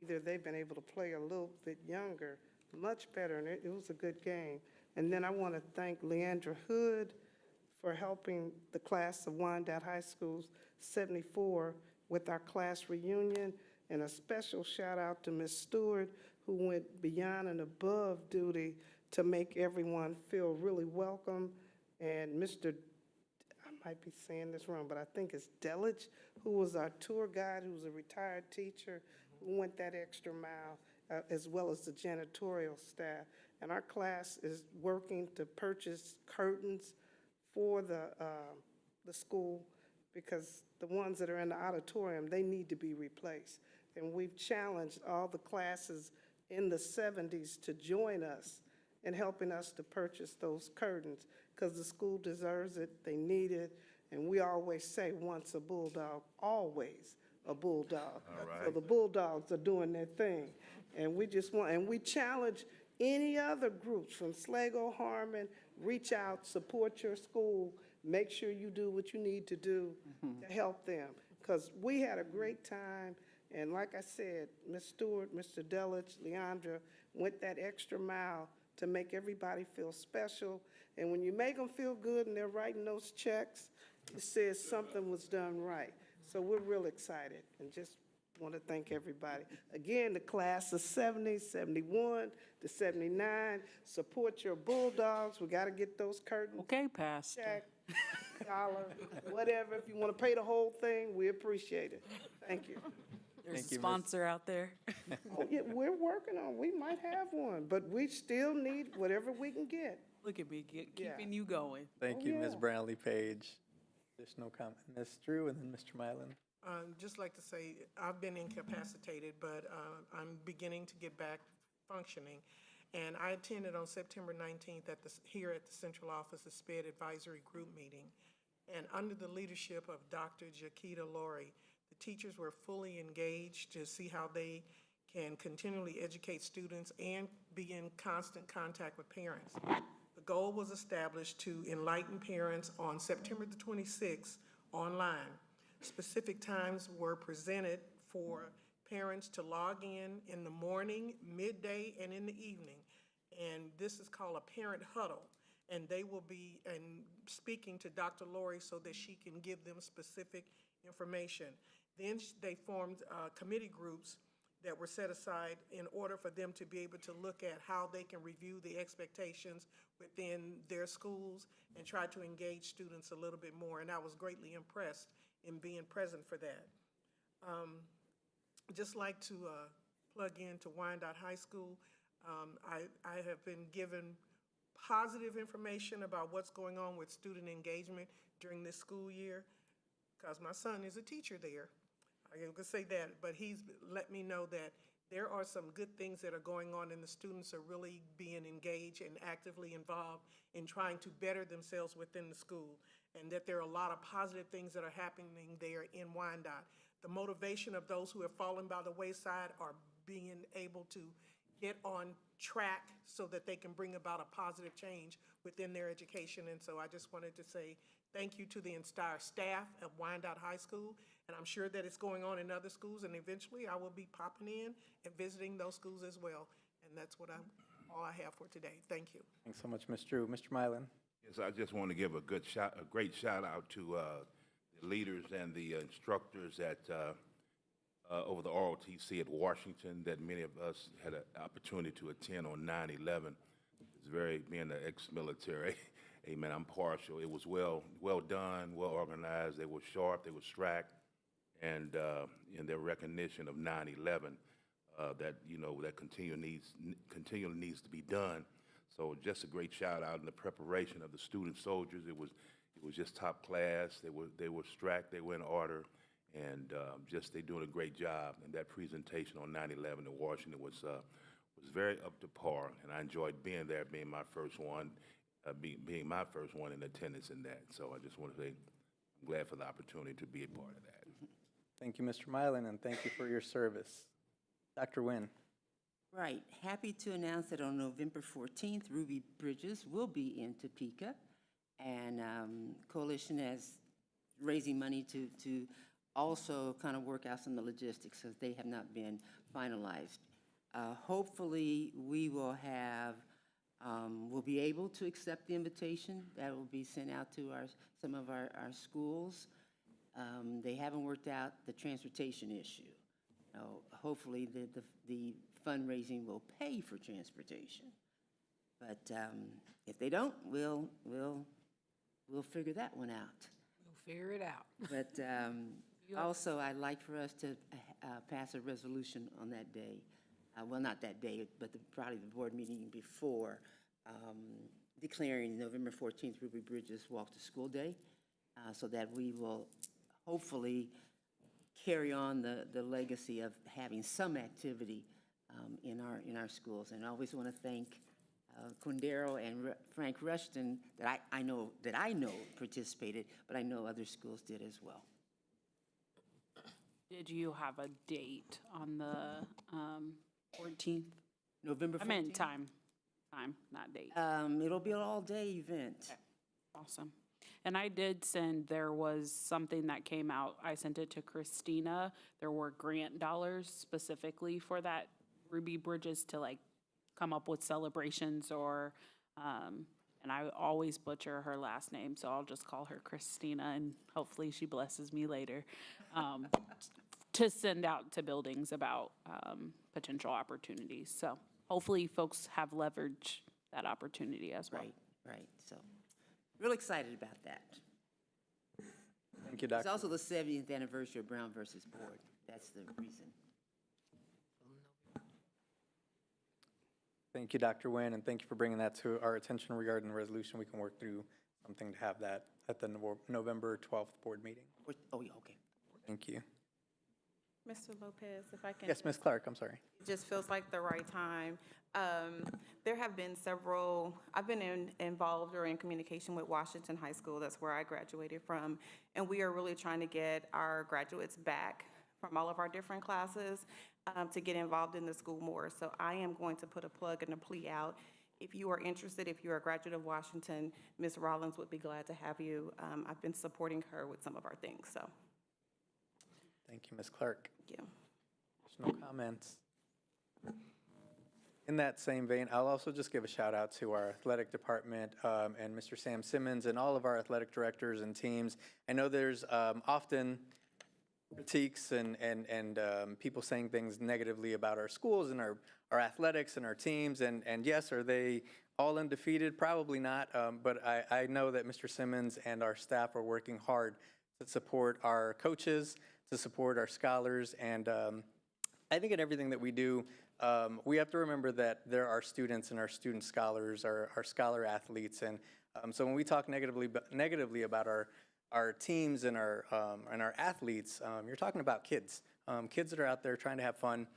either they've been able to play a little bit younger, much better, and it was a good game. And then I want to thank Leandra Hood for helping the class of Wyandotte High School's 74 with our class reunion, and a special shout out to Ms. Stewart, who went beyond and above duty to make everyone feel really welcome, and Mr. I might be saying this wrong, but I think it's Delich, who was our tour guide, who's a retired teacher, who went that extra mile, as well as the janitorial staff. And our class is working to purchase curtains for the school, because the ones that are in the auditorium, they need to be replaced. And we've challenged all the classes in the 70s to join us in helping us to purchase those curtains, because the school deserves it, they need it, and we always say, once a bulldog, always a bulldog. All right. So the Bulldogs are doing their thing, and we challenge Any other groups from Sligo, Harmon, reach out, support your school. Make sure you do what you need to do to help them. Because we had a great time, and like I said, Ms. Stewart, Mr. Delich, Leandra went that extra mile to make everybody feel special. And when you make them feel good and they're writing those checks, it says something was done right. So we're real excited and just want to thank everybody. Again, the class of 70, 71 to 79, support your Bulldogs. We got to get those curtains. Okay, Pastor. Check, dollar, whatever. If you want to pay the whole thing, we appreciate it. Thank you. There's Thank a you, Ms. sponsor out there. Oh, yeah, we're working on, we might have one, but we still need whatever we can get. Look at me, Yeah. keeping you going. Thank you, Ms. Brownlee Page. Additional comment, Ms. Drew, and then Mr. Mylan. Just like to say, I've been incapacitated, but I'm beginning to get back functioning. And I attended on September 19th here at the central office, a SPED advisory group meeting. And under the leadership of Dr. Jaquita Laurie, the teachers were fully engaged to see how they can continually educate students and be in constant contact with parents. The goal was established to enlighten parents on September the 26th online. Specific times were presented for parents to log in the morning, midday, and in the evening. And this is called a parent huddle. And they will be speaking to Dr. Laurie so that she can give them specific information. Then they formed committee groups that were set aside in order for them to be able to look at how they can review the expectations within their schools and try to engage students a little bit more. And I was greatly impressed in being present for that. Just like to plug in to Wyandotte High School, I have been given positive information about what's going on with student engagement during this school year, because my son is a teacher there. I can say that, but he's let me know that there are some good things that are going on, and the students are really being engaged and actively involved in trying to better themselves within the school, and that there are a lot of positive things that are happening there in Wyandotte. The motivation of those who have fallen by the wayside are being able to get on track so that they can bring about a positive change within their education. And so I just wanted to say thank you to the entire staff at Wyandotte High School, and I'm sure that it's going on in other schools, and eventually I will be popping in and visiting those schools as well. And that's what all I have for today. Thank you. Thanks so much, Ms. Drew. Mr. Mylan. Yes, I just want to give a great shout out to the leaders and the instructors at over the ROTC at Washington that many of us had an opportunity to attend on 9/11. It's being an ex-military, amen, I'm partial. It was well done, well organized. They were sharp, they were strapped, and in their recognition of 9/11, that that continually needs to be done. So just a great shout out in the preparation of the student soldiers. It was just top class. They were strapped, they were in order, and they're doing a great job. And that presentation on 9/11 in Washington was very up to par, and I enjoyed being there, being my first one in attendance in that. So I just want to say I'm glad for the opportunity to be a part of that. Thank you, Mr. Mylan, and thank you for your service. Dr. Nguyen. Right. Happy to announce that on November 14th, Ruby Bridges will be in Topeka, and Coalition is raising money to also kind of work out some of the logistics, because they have not been finalized. Hopefully, we will we'll be able to accept the invitation that will be sent out to some of our schools. They haven't worked out the transportation issue. Hopefully, the fundraising will pay for transportation. But if they don't, we'll figure that one out. We'll figure it out. But also, I'd like for us to pass a resolution on that day. Well, not that day, but probably the board meeting before, declaring November 14th Ruby Bridges Walk to School Day, so that we will hopefully carry on the legacy of having some activity in our schools. And I always want to thank Quindaro and Frank Rushton that I know participated, but I know other schools did as well. Did you have a date on the 14th? November 14th? I meant time. time, not date? It'll be an all-day event. Awesome. And I did send, there was something that came out, I sent it to Christina. There were grant dollars specifically for that Ruby Bridges to like come up with celebrations or, and I always butcher her last name, so I'll just call her Christina and hopefully she blesses me later. To send out to buildings about potential opportunities. So hopefully folks have leveraged that opportunity as well. Right, so, real excited about that. Thank you, It's Dr. also the 70th anniversary of Brown versus Board. That's the reason. Thank you, Dr. Nguyen, and thank you for bringing that to our attention regarding the resolution. We can work through something to have that at the November 12th board meeting. Oh, yeah, okay. Thank you. Mr. Lopez, if I can. Yes, Ms. Clark, I'm sorry. It just feels like the right time. There have been several, I've been involved or in communication with Washington High School, that's where I graduated from, and we are really trying to get our graduates back from all of our different classes to get involved in the school more. So I am going to put a plug and a plea out. If you are interested, if you're a graduate of Washington, Ms. Rollins would be glad to have you. I've been supporting her with some of our things, so. Thank you, Ms. Clark. Thank you. There's no comments. In that same vein, I'll also just give a shout out to our athletic department and Mr. Sam Simmons and all of our athletic directors and teams. I know there's often critiques and people saying things negatively about our schools and our athletics and our teams. And yes, are they all undefeated? Probably not. But I know that Mr. Simmons and our staff are working hard to support our coaches, to support our scholars. And I think in everything that we do, we have to remember that there are students and our student scholars, our scholar athletes. And so when we talk negatively about our teams and our athletes, you're talking about kids. Kids that are out there trying to have fun,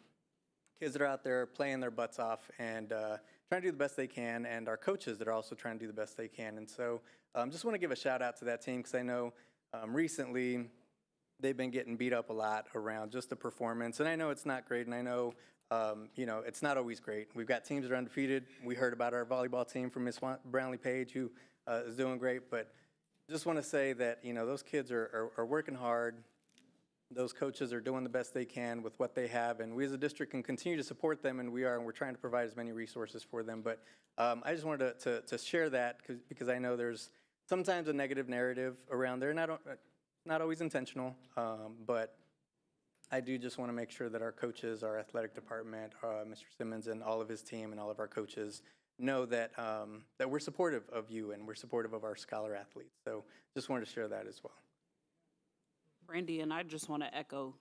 kids that are out there playing their butts off and trying to do the best they can, and our coaches that are also trying to do the best they can. And so just want to give a shout out to that team because I know recently they've been getting beat up a lot around just the performance. And I know it's not great, and I know it's not always great. We've got teams that are undefeated. We heard about our volleyball team from Miss Brownlee Page, who is doing great, but just want to say that, those kids are working hard. Those coaches are doing the best they can with what they have, and we as a district can continue to support them, and we're trying to provide as many resources for them. But I just wanted to share that because I know there's sometimes a negative narrative around there, and not always intentional, but I do just want to make sure that our coaches, our athletic department, Mr. Simmons and all of his team and all of our coaches know that that we're supportive of you and we're supportive of our scholar athletes. So just wanted to share that as well. Brandy, and I just want to echo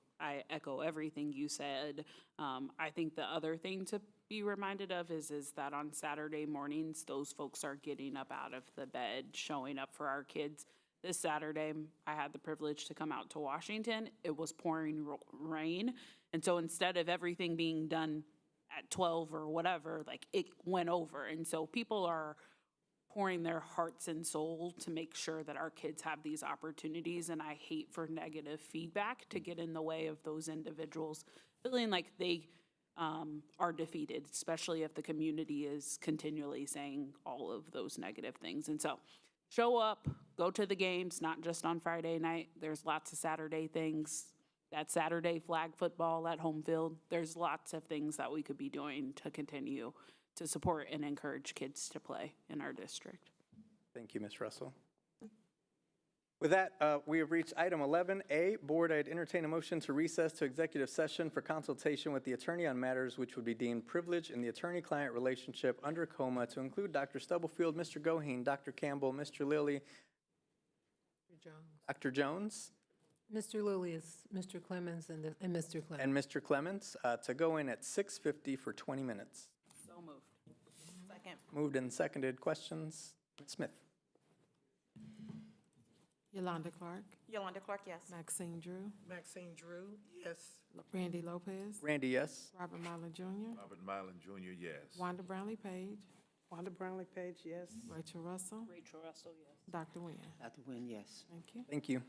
everything you said. I think the other thing to be reminded of is that on Saturday mornings, those folks are getting up out of the bed, showing up for our kids. This Saturday, I had the privilege to come out to Washington. It was pouring rain. And so instead of everything being done at 12 or whatever, like it went over. And so people are pouring their hearts and soul to make sure that our kids have these opportunities. And I hate for negative feedback to get in the way of those individuals feeling like they are defeated, especially if the community is continually saying all of those negative things. And so show up, go to the games, not just on Friday night. There's lots of Saturday things. That Saturday flag football at home field. There's lots of things that we could be doing to continue to support and encourage kids to play in our district. Thank you, Ms. Russell. With that, we have reached item 11A. Board, I'd entertain a motion to recess to executive session for consultation with the attorney on matters which would be deemed privileged in the attorney-client relationship under COMA to include Dr. Stubblefield, Mr. Goheen, Dr. Campbell, Mr. Lilly, Dr. Jones, Mr. Lilly is Mr. Clemens and Mr. Clemens. and Mr. Clements to go in at 6:50 for 20 minutes. So moved. Second. Moved and seconded. Questions? Ms. Smith. Yolanda Clark, Yolanda Clark, yes. Maxine Drew, Maxine Drew, yes. Randy Lopez, Randy, yes. Robert Mylan Jr., Robert Mylan Jr., yes. Wanda Brownlee Page, Wanda Brownlee Page, yes. Rachel Russell, Rachel Russell, yes. Dr. Nguyen. Dr. Nguyen, yes. Thank you. Thank you.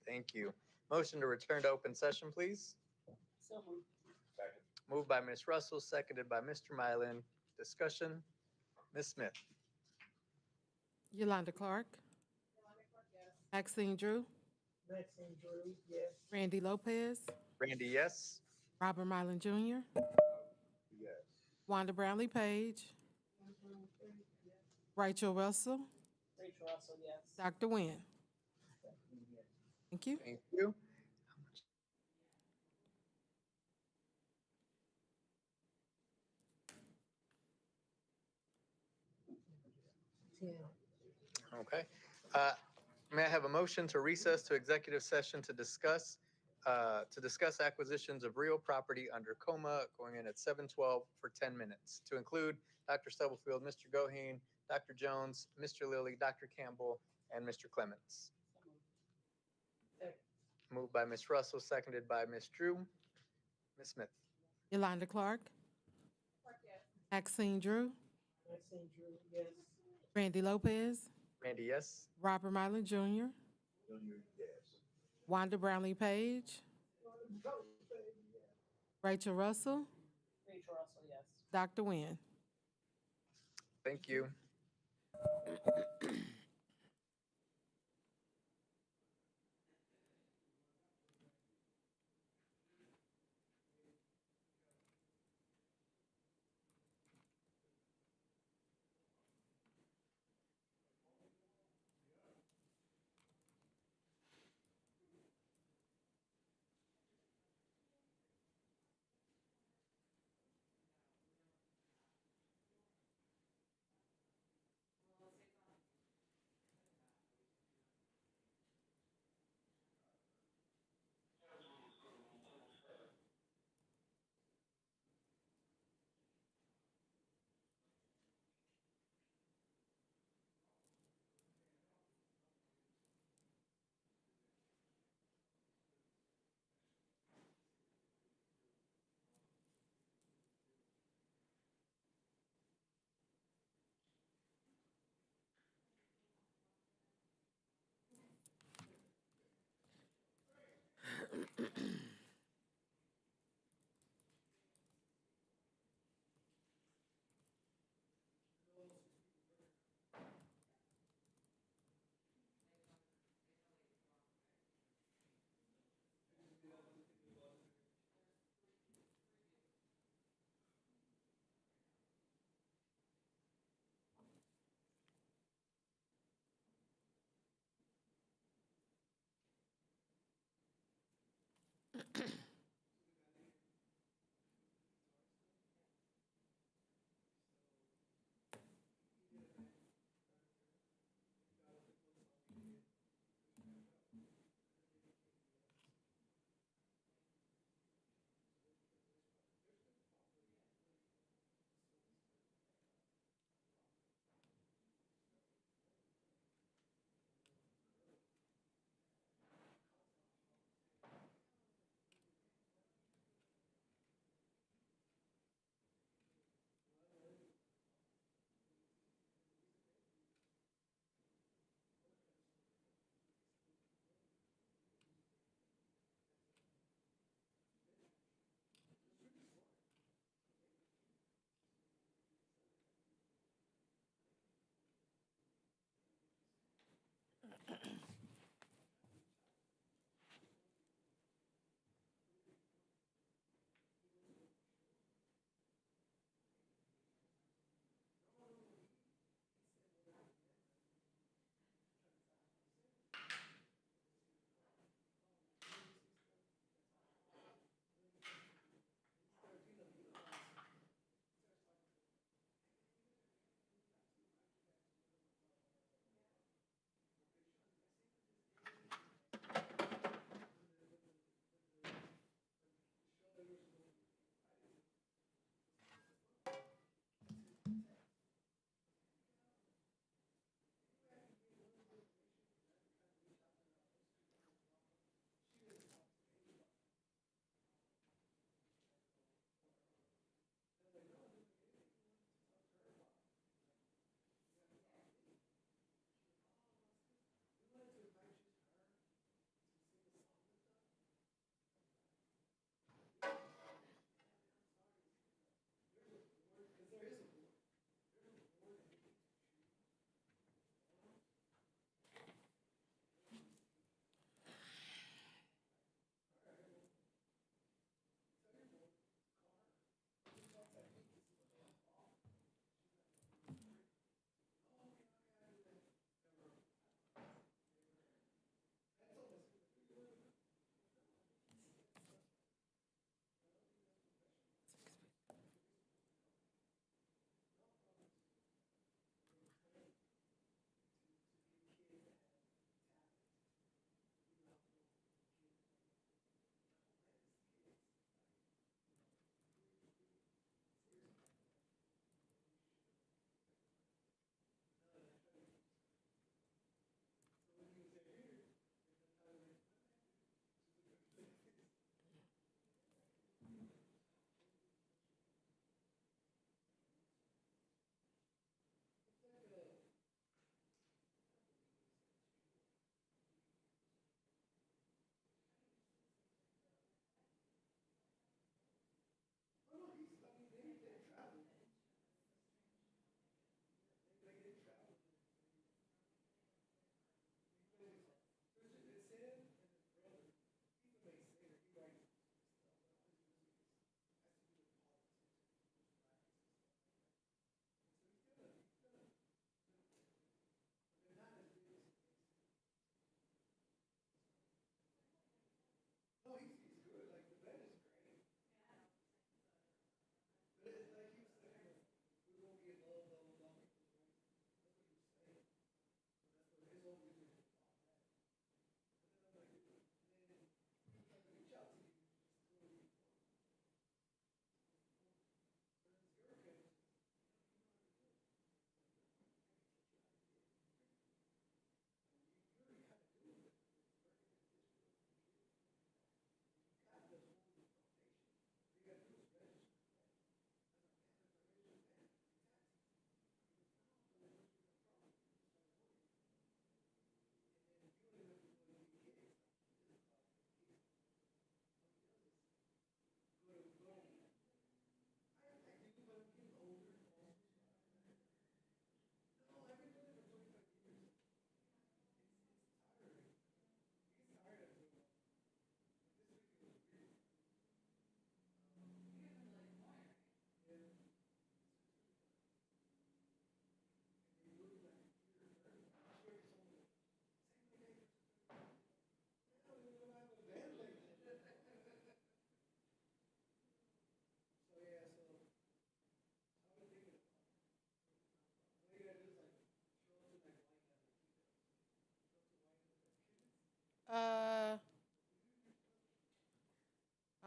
Great, thank you. Motion to return to open session, please. Moved by Ms. Russell, seconded by Mr. Mylan. Discussion, Ms. Smith. Yolanda Clark. Maxine Drew. Randy Lopez. Randy, yes. Robert Mylan Jr. Wanda Brownlee Page. Rachel Russell. Dr. Nguyen. Thank you. Thank you. Okay. May I have a motion to recess to executive session to discuss acquisitions of real property under coma, going in at 7:12 for 10 minutes, to include Dr. Stubblefield, Mr. Goheen, Dr. Jones, Mr. Lilly, Dr. Campbell, and Mr. Clements. Moved by Ms. Russell, seconded by Ms. Drew. Ms. Smith. Yolanda Clark. Maxine Drew. Randy Lopez. Randy, yes. Robert Mylan Jr. Wanda Brownlee Page. Rachel Russell. Dr. Nguyen. Thank you.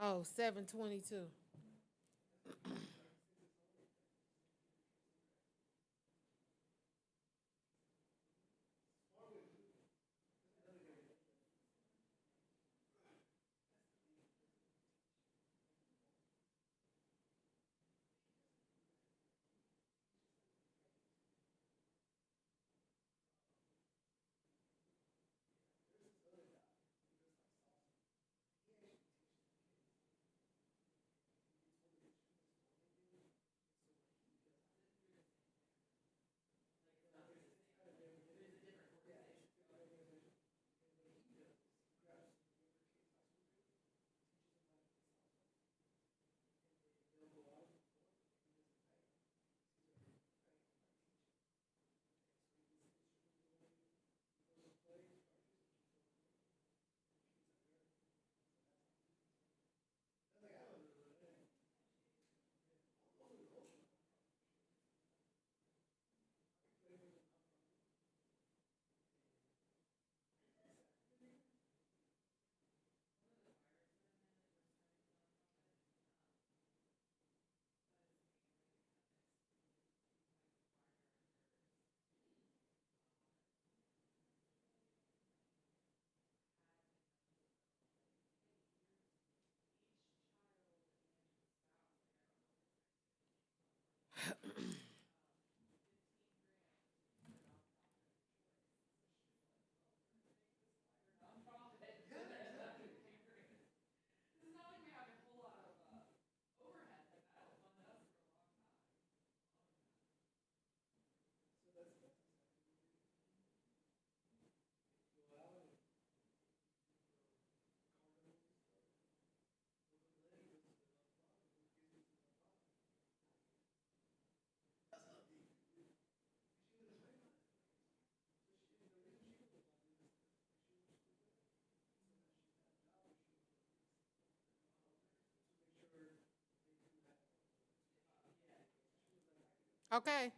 Oh, 7:22. Okay.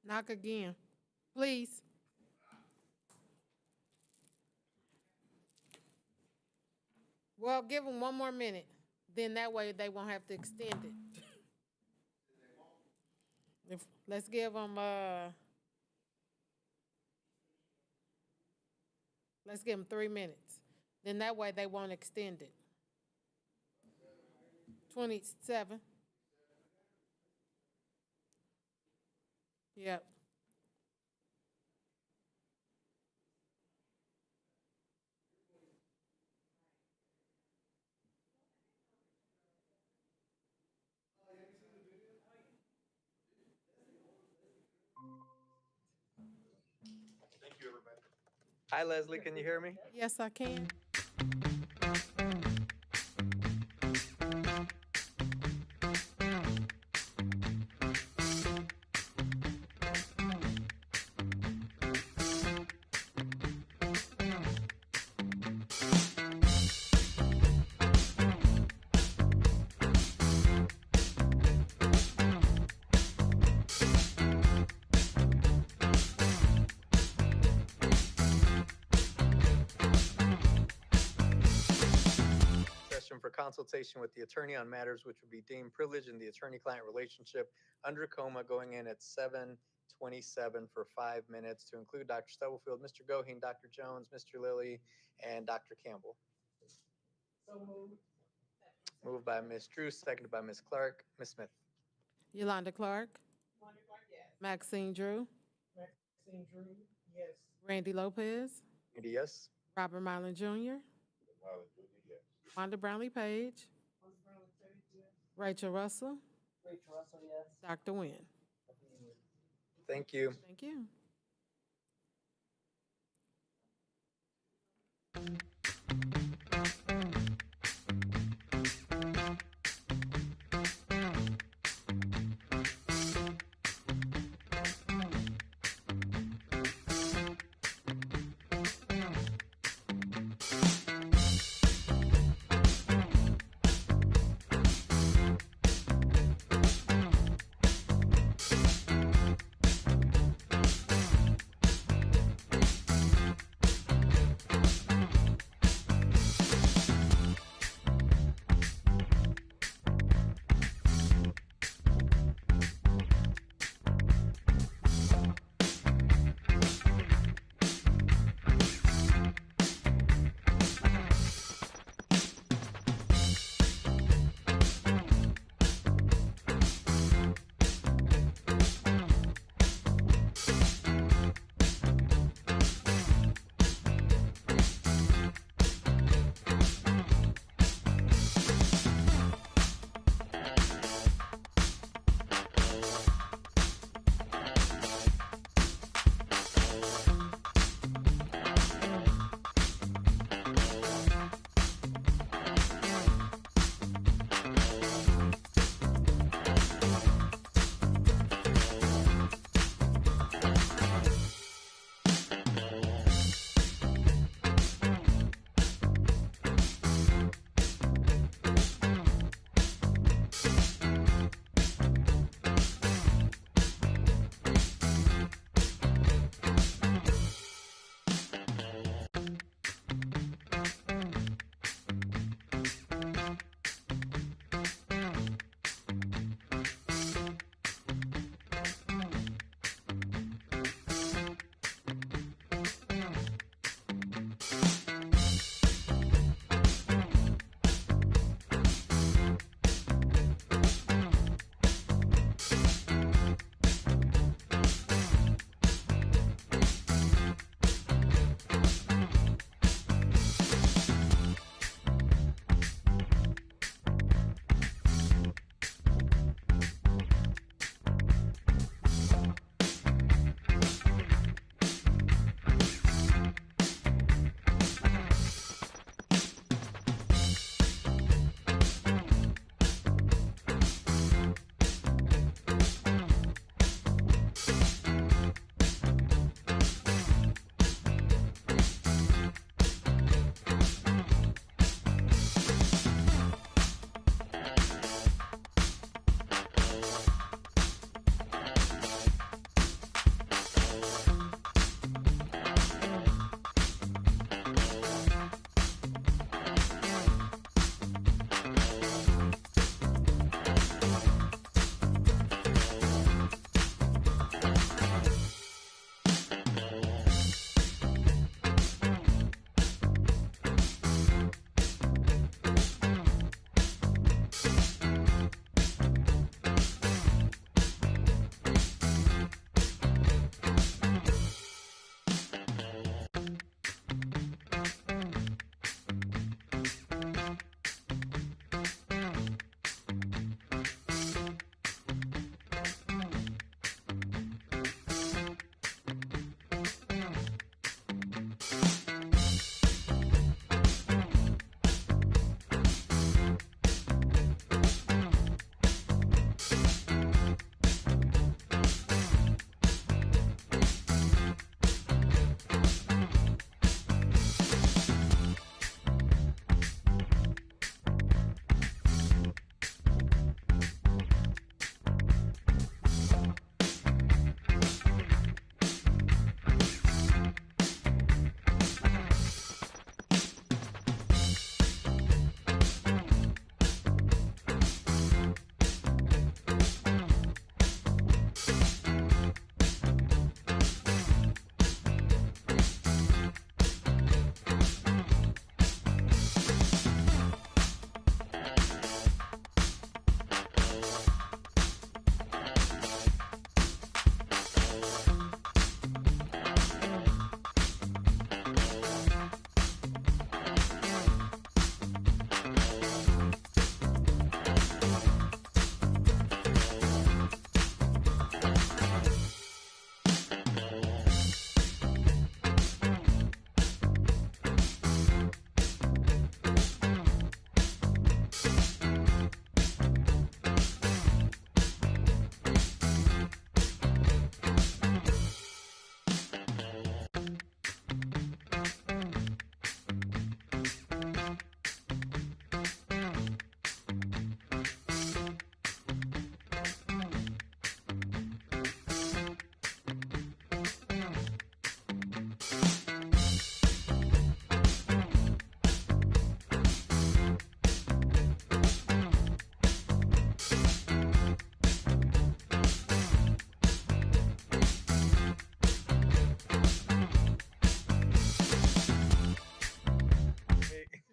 Knock again, please. Well, give them 1 more minute. Then that way they won't have to extend it. Let's give them, let's give them 3 minutes. Then that way they won't extend it. 27. Yep. Hi, Leslie, can you hear me? Yes, I can. Session for consultation with the attorney on matters which would be deemed privileged in the attorney-client relationship under coma, going in at 7:27 for 5 minutes, to include Dr. Stubblefield, Mr. Goheen, Dr. Jones, Mr. Lilly, and Dr. Campbell. So moved. Moved by Ms. Drew, seconded by Ms. Clark. Ms. Smith. Yolanda Clark, Wanda Clark, yes. Maxine Drew, Maxine Drew, yes. Randy Lopez, Randy, yes. Robert Mylan Jr., Wanda Brownlee Page, Rachel Russell, Rachel Russell, yes. Dr. Nguyen. Thank you. Thank you.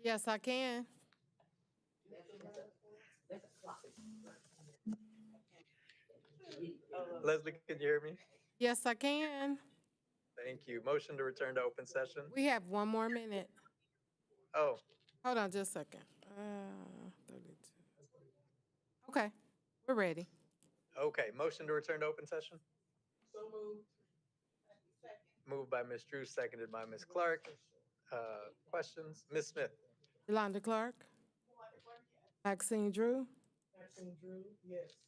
Yes, I can. Leslie, could you hear me? Yes, I can. Thank you. Motion to return to open session. We have one more minute. Oh, Hold on just a second. 32. Okay, we're ready. okay. Motion to return to open session. Moved by Ms. Drew, seconded by Ms. Clark. Questions? Ms. Smith? Yolanda Clark. Maxine Drew.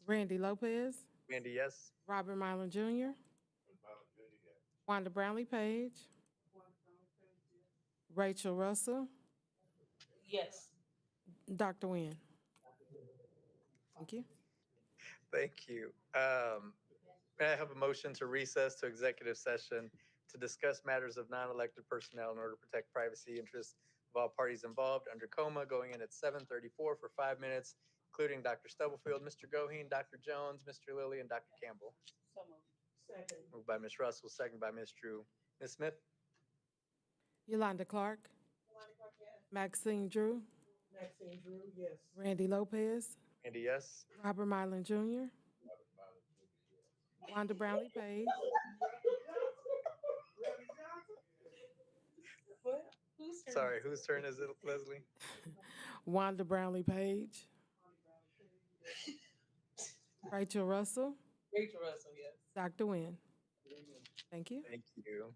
Randy Lopez. Randy, yes. Robert Milam Jr. Wanda Brownlee Page. Rachel Russell. Yes. Dr. Nguyen. Thank you. Thank you. May I have a motion to recess to executive session to discuss matters of non-elected personnel in order to protect privacy interests of all parties involved under coma, going in at 7:34 for 5 minutes, including Dr. Stubblefield, Mr. Goheen, Dr. Jones, Mr. Lilly, and Dr. Campbell. Moved by Ms. Russell, second by Ms. Drew. Ms. Smith? Yolanda Clark. Maxine Drew. Randy Lopez. Randy, yes. Robert Milam Jr. Wanda Brownlee Page. Sorry, whose turn is it, Leslie? Wanda Brownlee Page. Rachel Russell. Rachel Russell, yes. Dr. Nguyen. Thank you. Thank you.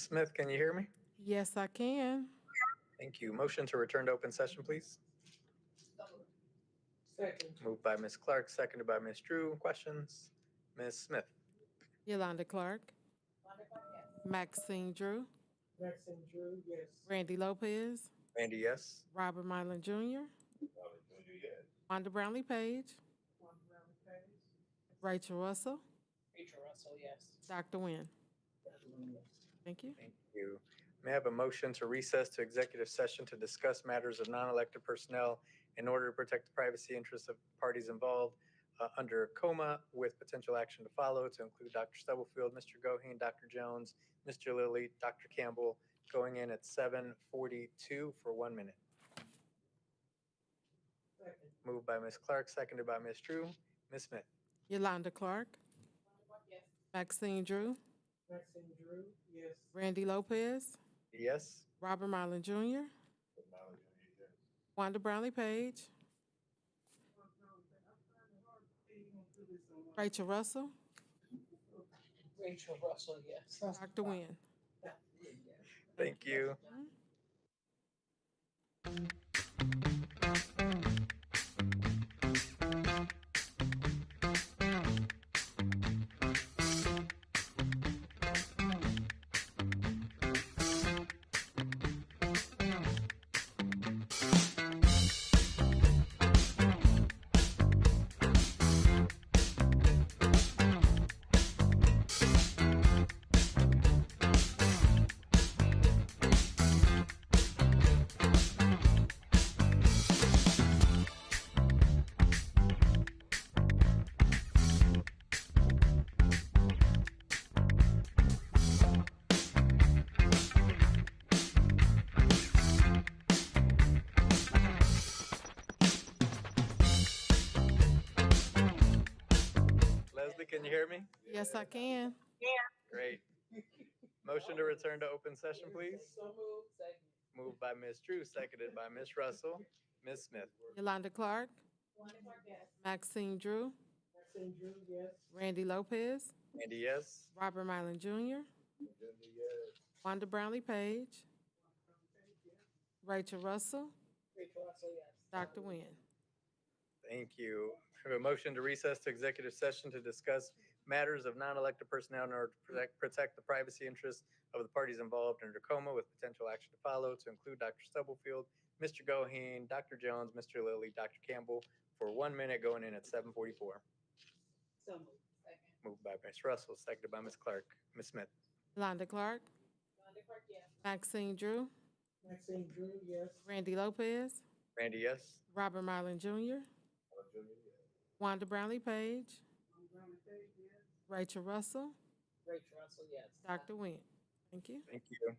Smith, can you hear me? Yes, I can. Thank you. Motion to return to open session, please. Moved by Ms. Clark, seconded by Ms. Drew. Questions? Ms. Smith? Yolanda Clark. Maxine Drew. Maxine Drew, yes. Randy Lopez. Randy, yes. Robert Mylan Jr. Wanda Brownlee Page. Rachel Russell. Rachel Russell, yes. Dr. Nguyen. Thank you. Thank you. May I have a motion to recess to executive session to discuss matters of non-elected personnel in order to protect the privacy interests of parties involved under coma with potential action to follow, to include Dr. Stubblefield, Mr. Goheen, Dr. Jones, Mr. Lilly, Dr. Campbell, going in at 7:42 for 1 minute. Moved by Ms. Clark, seconded by Ms. Drew. Ms. Smith? Yolanda Clark. Maxine Drew. Maxine Drew, yes. Randy Lopez. Yes. Robert Mylan Jr. Wanda Brownlee Page. Rachel Russell. Rachel Russell, yes. Dr. Nguyen. Thank you. Leslie, can you hear me? Yes, I can. Great. Motion to return to open session, please. Moved by Ms. Drew, seconded by Ms. Russell. Ms. Smith? Yolanda Clark. Maxine Drew. Maxine Drew, yes. Randy Lopez. Randy, yes. Robert Mylan Jr. Wanda Brownlee Page. Rachel Russell. Rachel Russell, yes. Dr. Nguyen. Thank you. We have a motion to recess to executive session to discuss matters of non-elected personnel in order to protect the privacy interests of the parties involved under coma with potential action to follow, to include Dr. Stubblefield, Mr. Goheen, Dr. Jones, Mr. Lilly, Dr. Campbell, for 1 minute, going in at 7:44. So moved. Second. Moved by Ms. Russell, seconded by Ms. Clark. Ms. Smith? Yolanda Clark. Yolanda Clark, yes. Maxine Drew. Maxine Drew, yes. Randy Lopez. Randy, yes. Robert Mylan Jr. Wanda Brownlee Page. Rachel Russell. Rachel Russell, yes. Dr. Nguyen. Thank you. Thank you.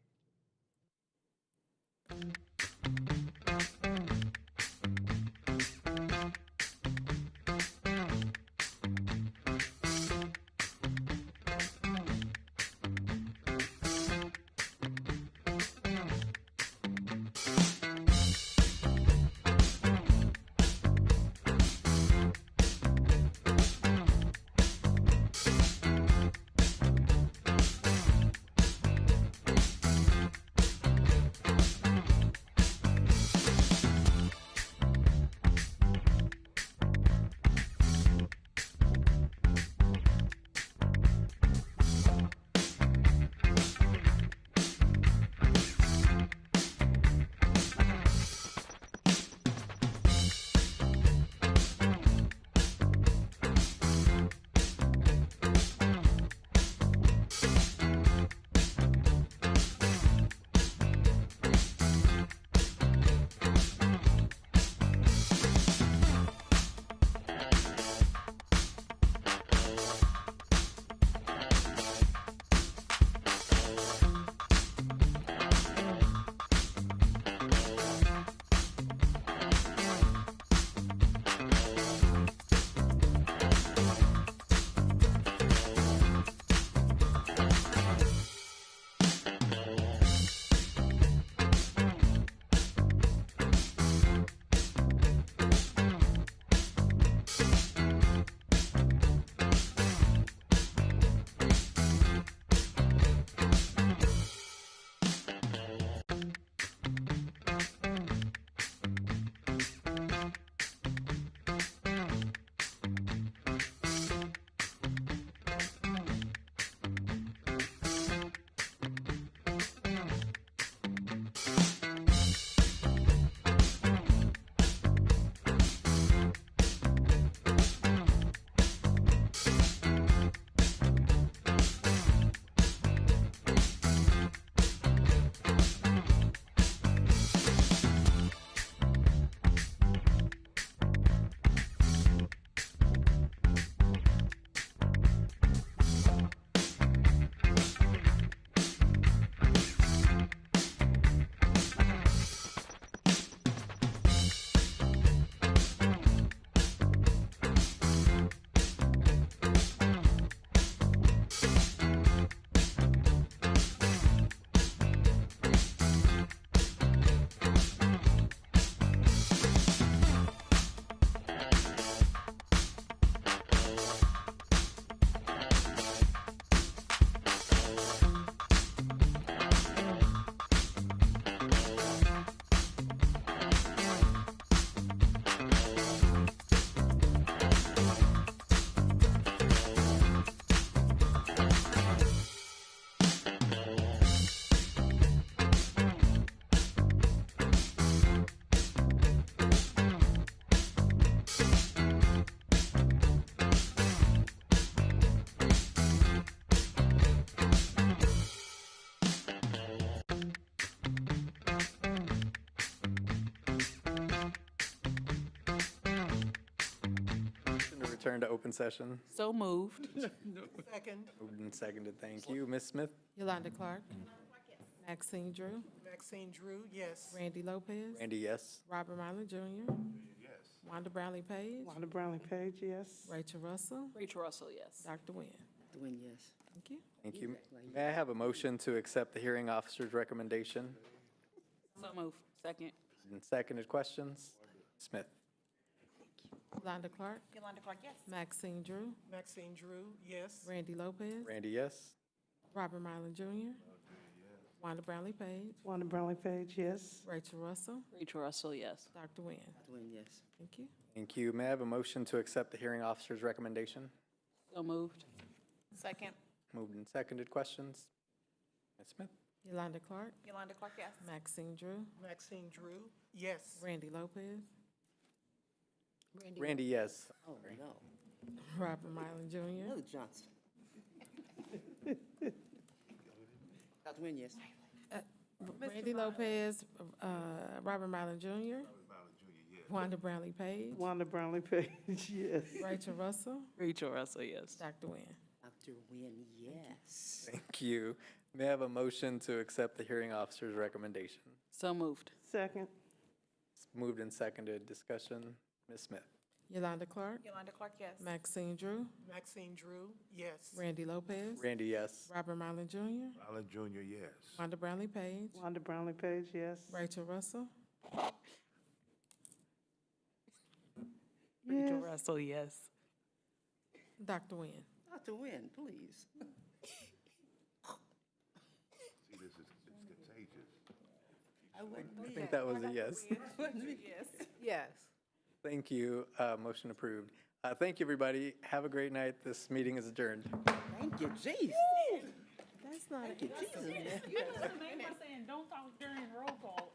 return to open session? So moved. Second. Moved and seconded, thank you. Ms. Smith? Yolanda Clark. Maxine Drew. Maxine Drew, yes. Randy Lopez. Randy, yes. Robert Marlin Jr. Yes. Wanda Brownlee Page. Wanda Brownlee Page, yes. Rachel Russell. Rachel Russell, yes. Dr. Nguyen. The win, yes. Thank you. Thank you. May I have a motion to accept the hearing officer's recommendation? So moved. Second. And seconded, questions? Smith? Yolanda Clark. Yolanda Clark, yes. Maxine Drew. Maxine Drew, yes. Randy Lopez. Randy, yes. Robert Marlin Jr. Wanda Brownlee Page. Wanda Brownlee Page, yes. Rachel Russell. Rachel Russell, yes. Dr. Nguyen. The win, yes. Thank you. Thank you. May I have a motion to accept the hearing officer's recommendation? So moved. Second. Moved and seconded, questions? Ms. Smith? Yolanda Clark. Yolanda Clark, yes. Maxine Drew. Maxine Drew, yes. Randy Lopez. Randy, yes. Oh, no. Robert Marlin Jr. No, Johnson. Dr. Wynn, yes. Randy Lopez. Robert Marlin Jr. Wanda Brownlee Page. Wanda Brownlee Page, yes. Rachel Russell. Rachel Russell, yes. Dr. Nguyen. Dr. Wynn, yes. Thank you. May I have a motion to accept the hearing officer's recommendation? So moved. Second. Moved and seconded, discussion? Ms. Smith? Yolanda Clark. Yolanda Clark, yes. Maxine Drew. Maxine Drew, yes. Randy Lopez. Randy, yes. Robert Marlin Jr. Marlin Jr., yes. Wanda Brownlee Page. Wanda Brownlee Page, yes. Rachel Russell. Rachel Russell, yes. Dr. Nguyen. Dr. Wynn, please. See, this is, it's contagious. I think that was a yes. Yes. Yes. Thank you. Motion approved. Thank you, everybody. Have a great night. This meeting is adjourned. Thank you, jeez. That's not Thank you, Jesus. You just made by saying don't talk during roll call.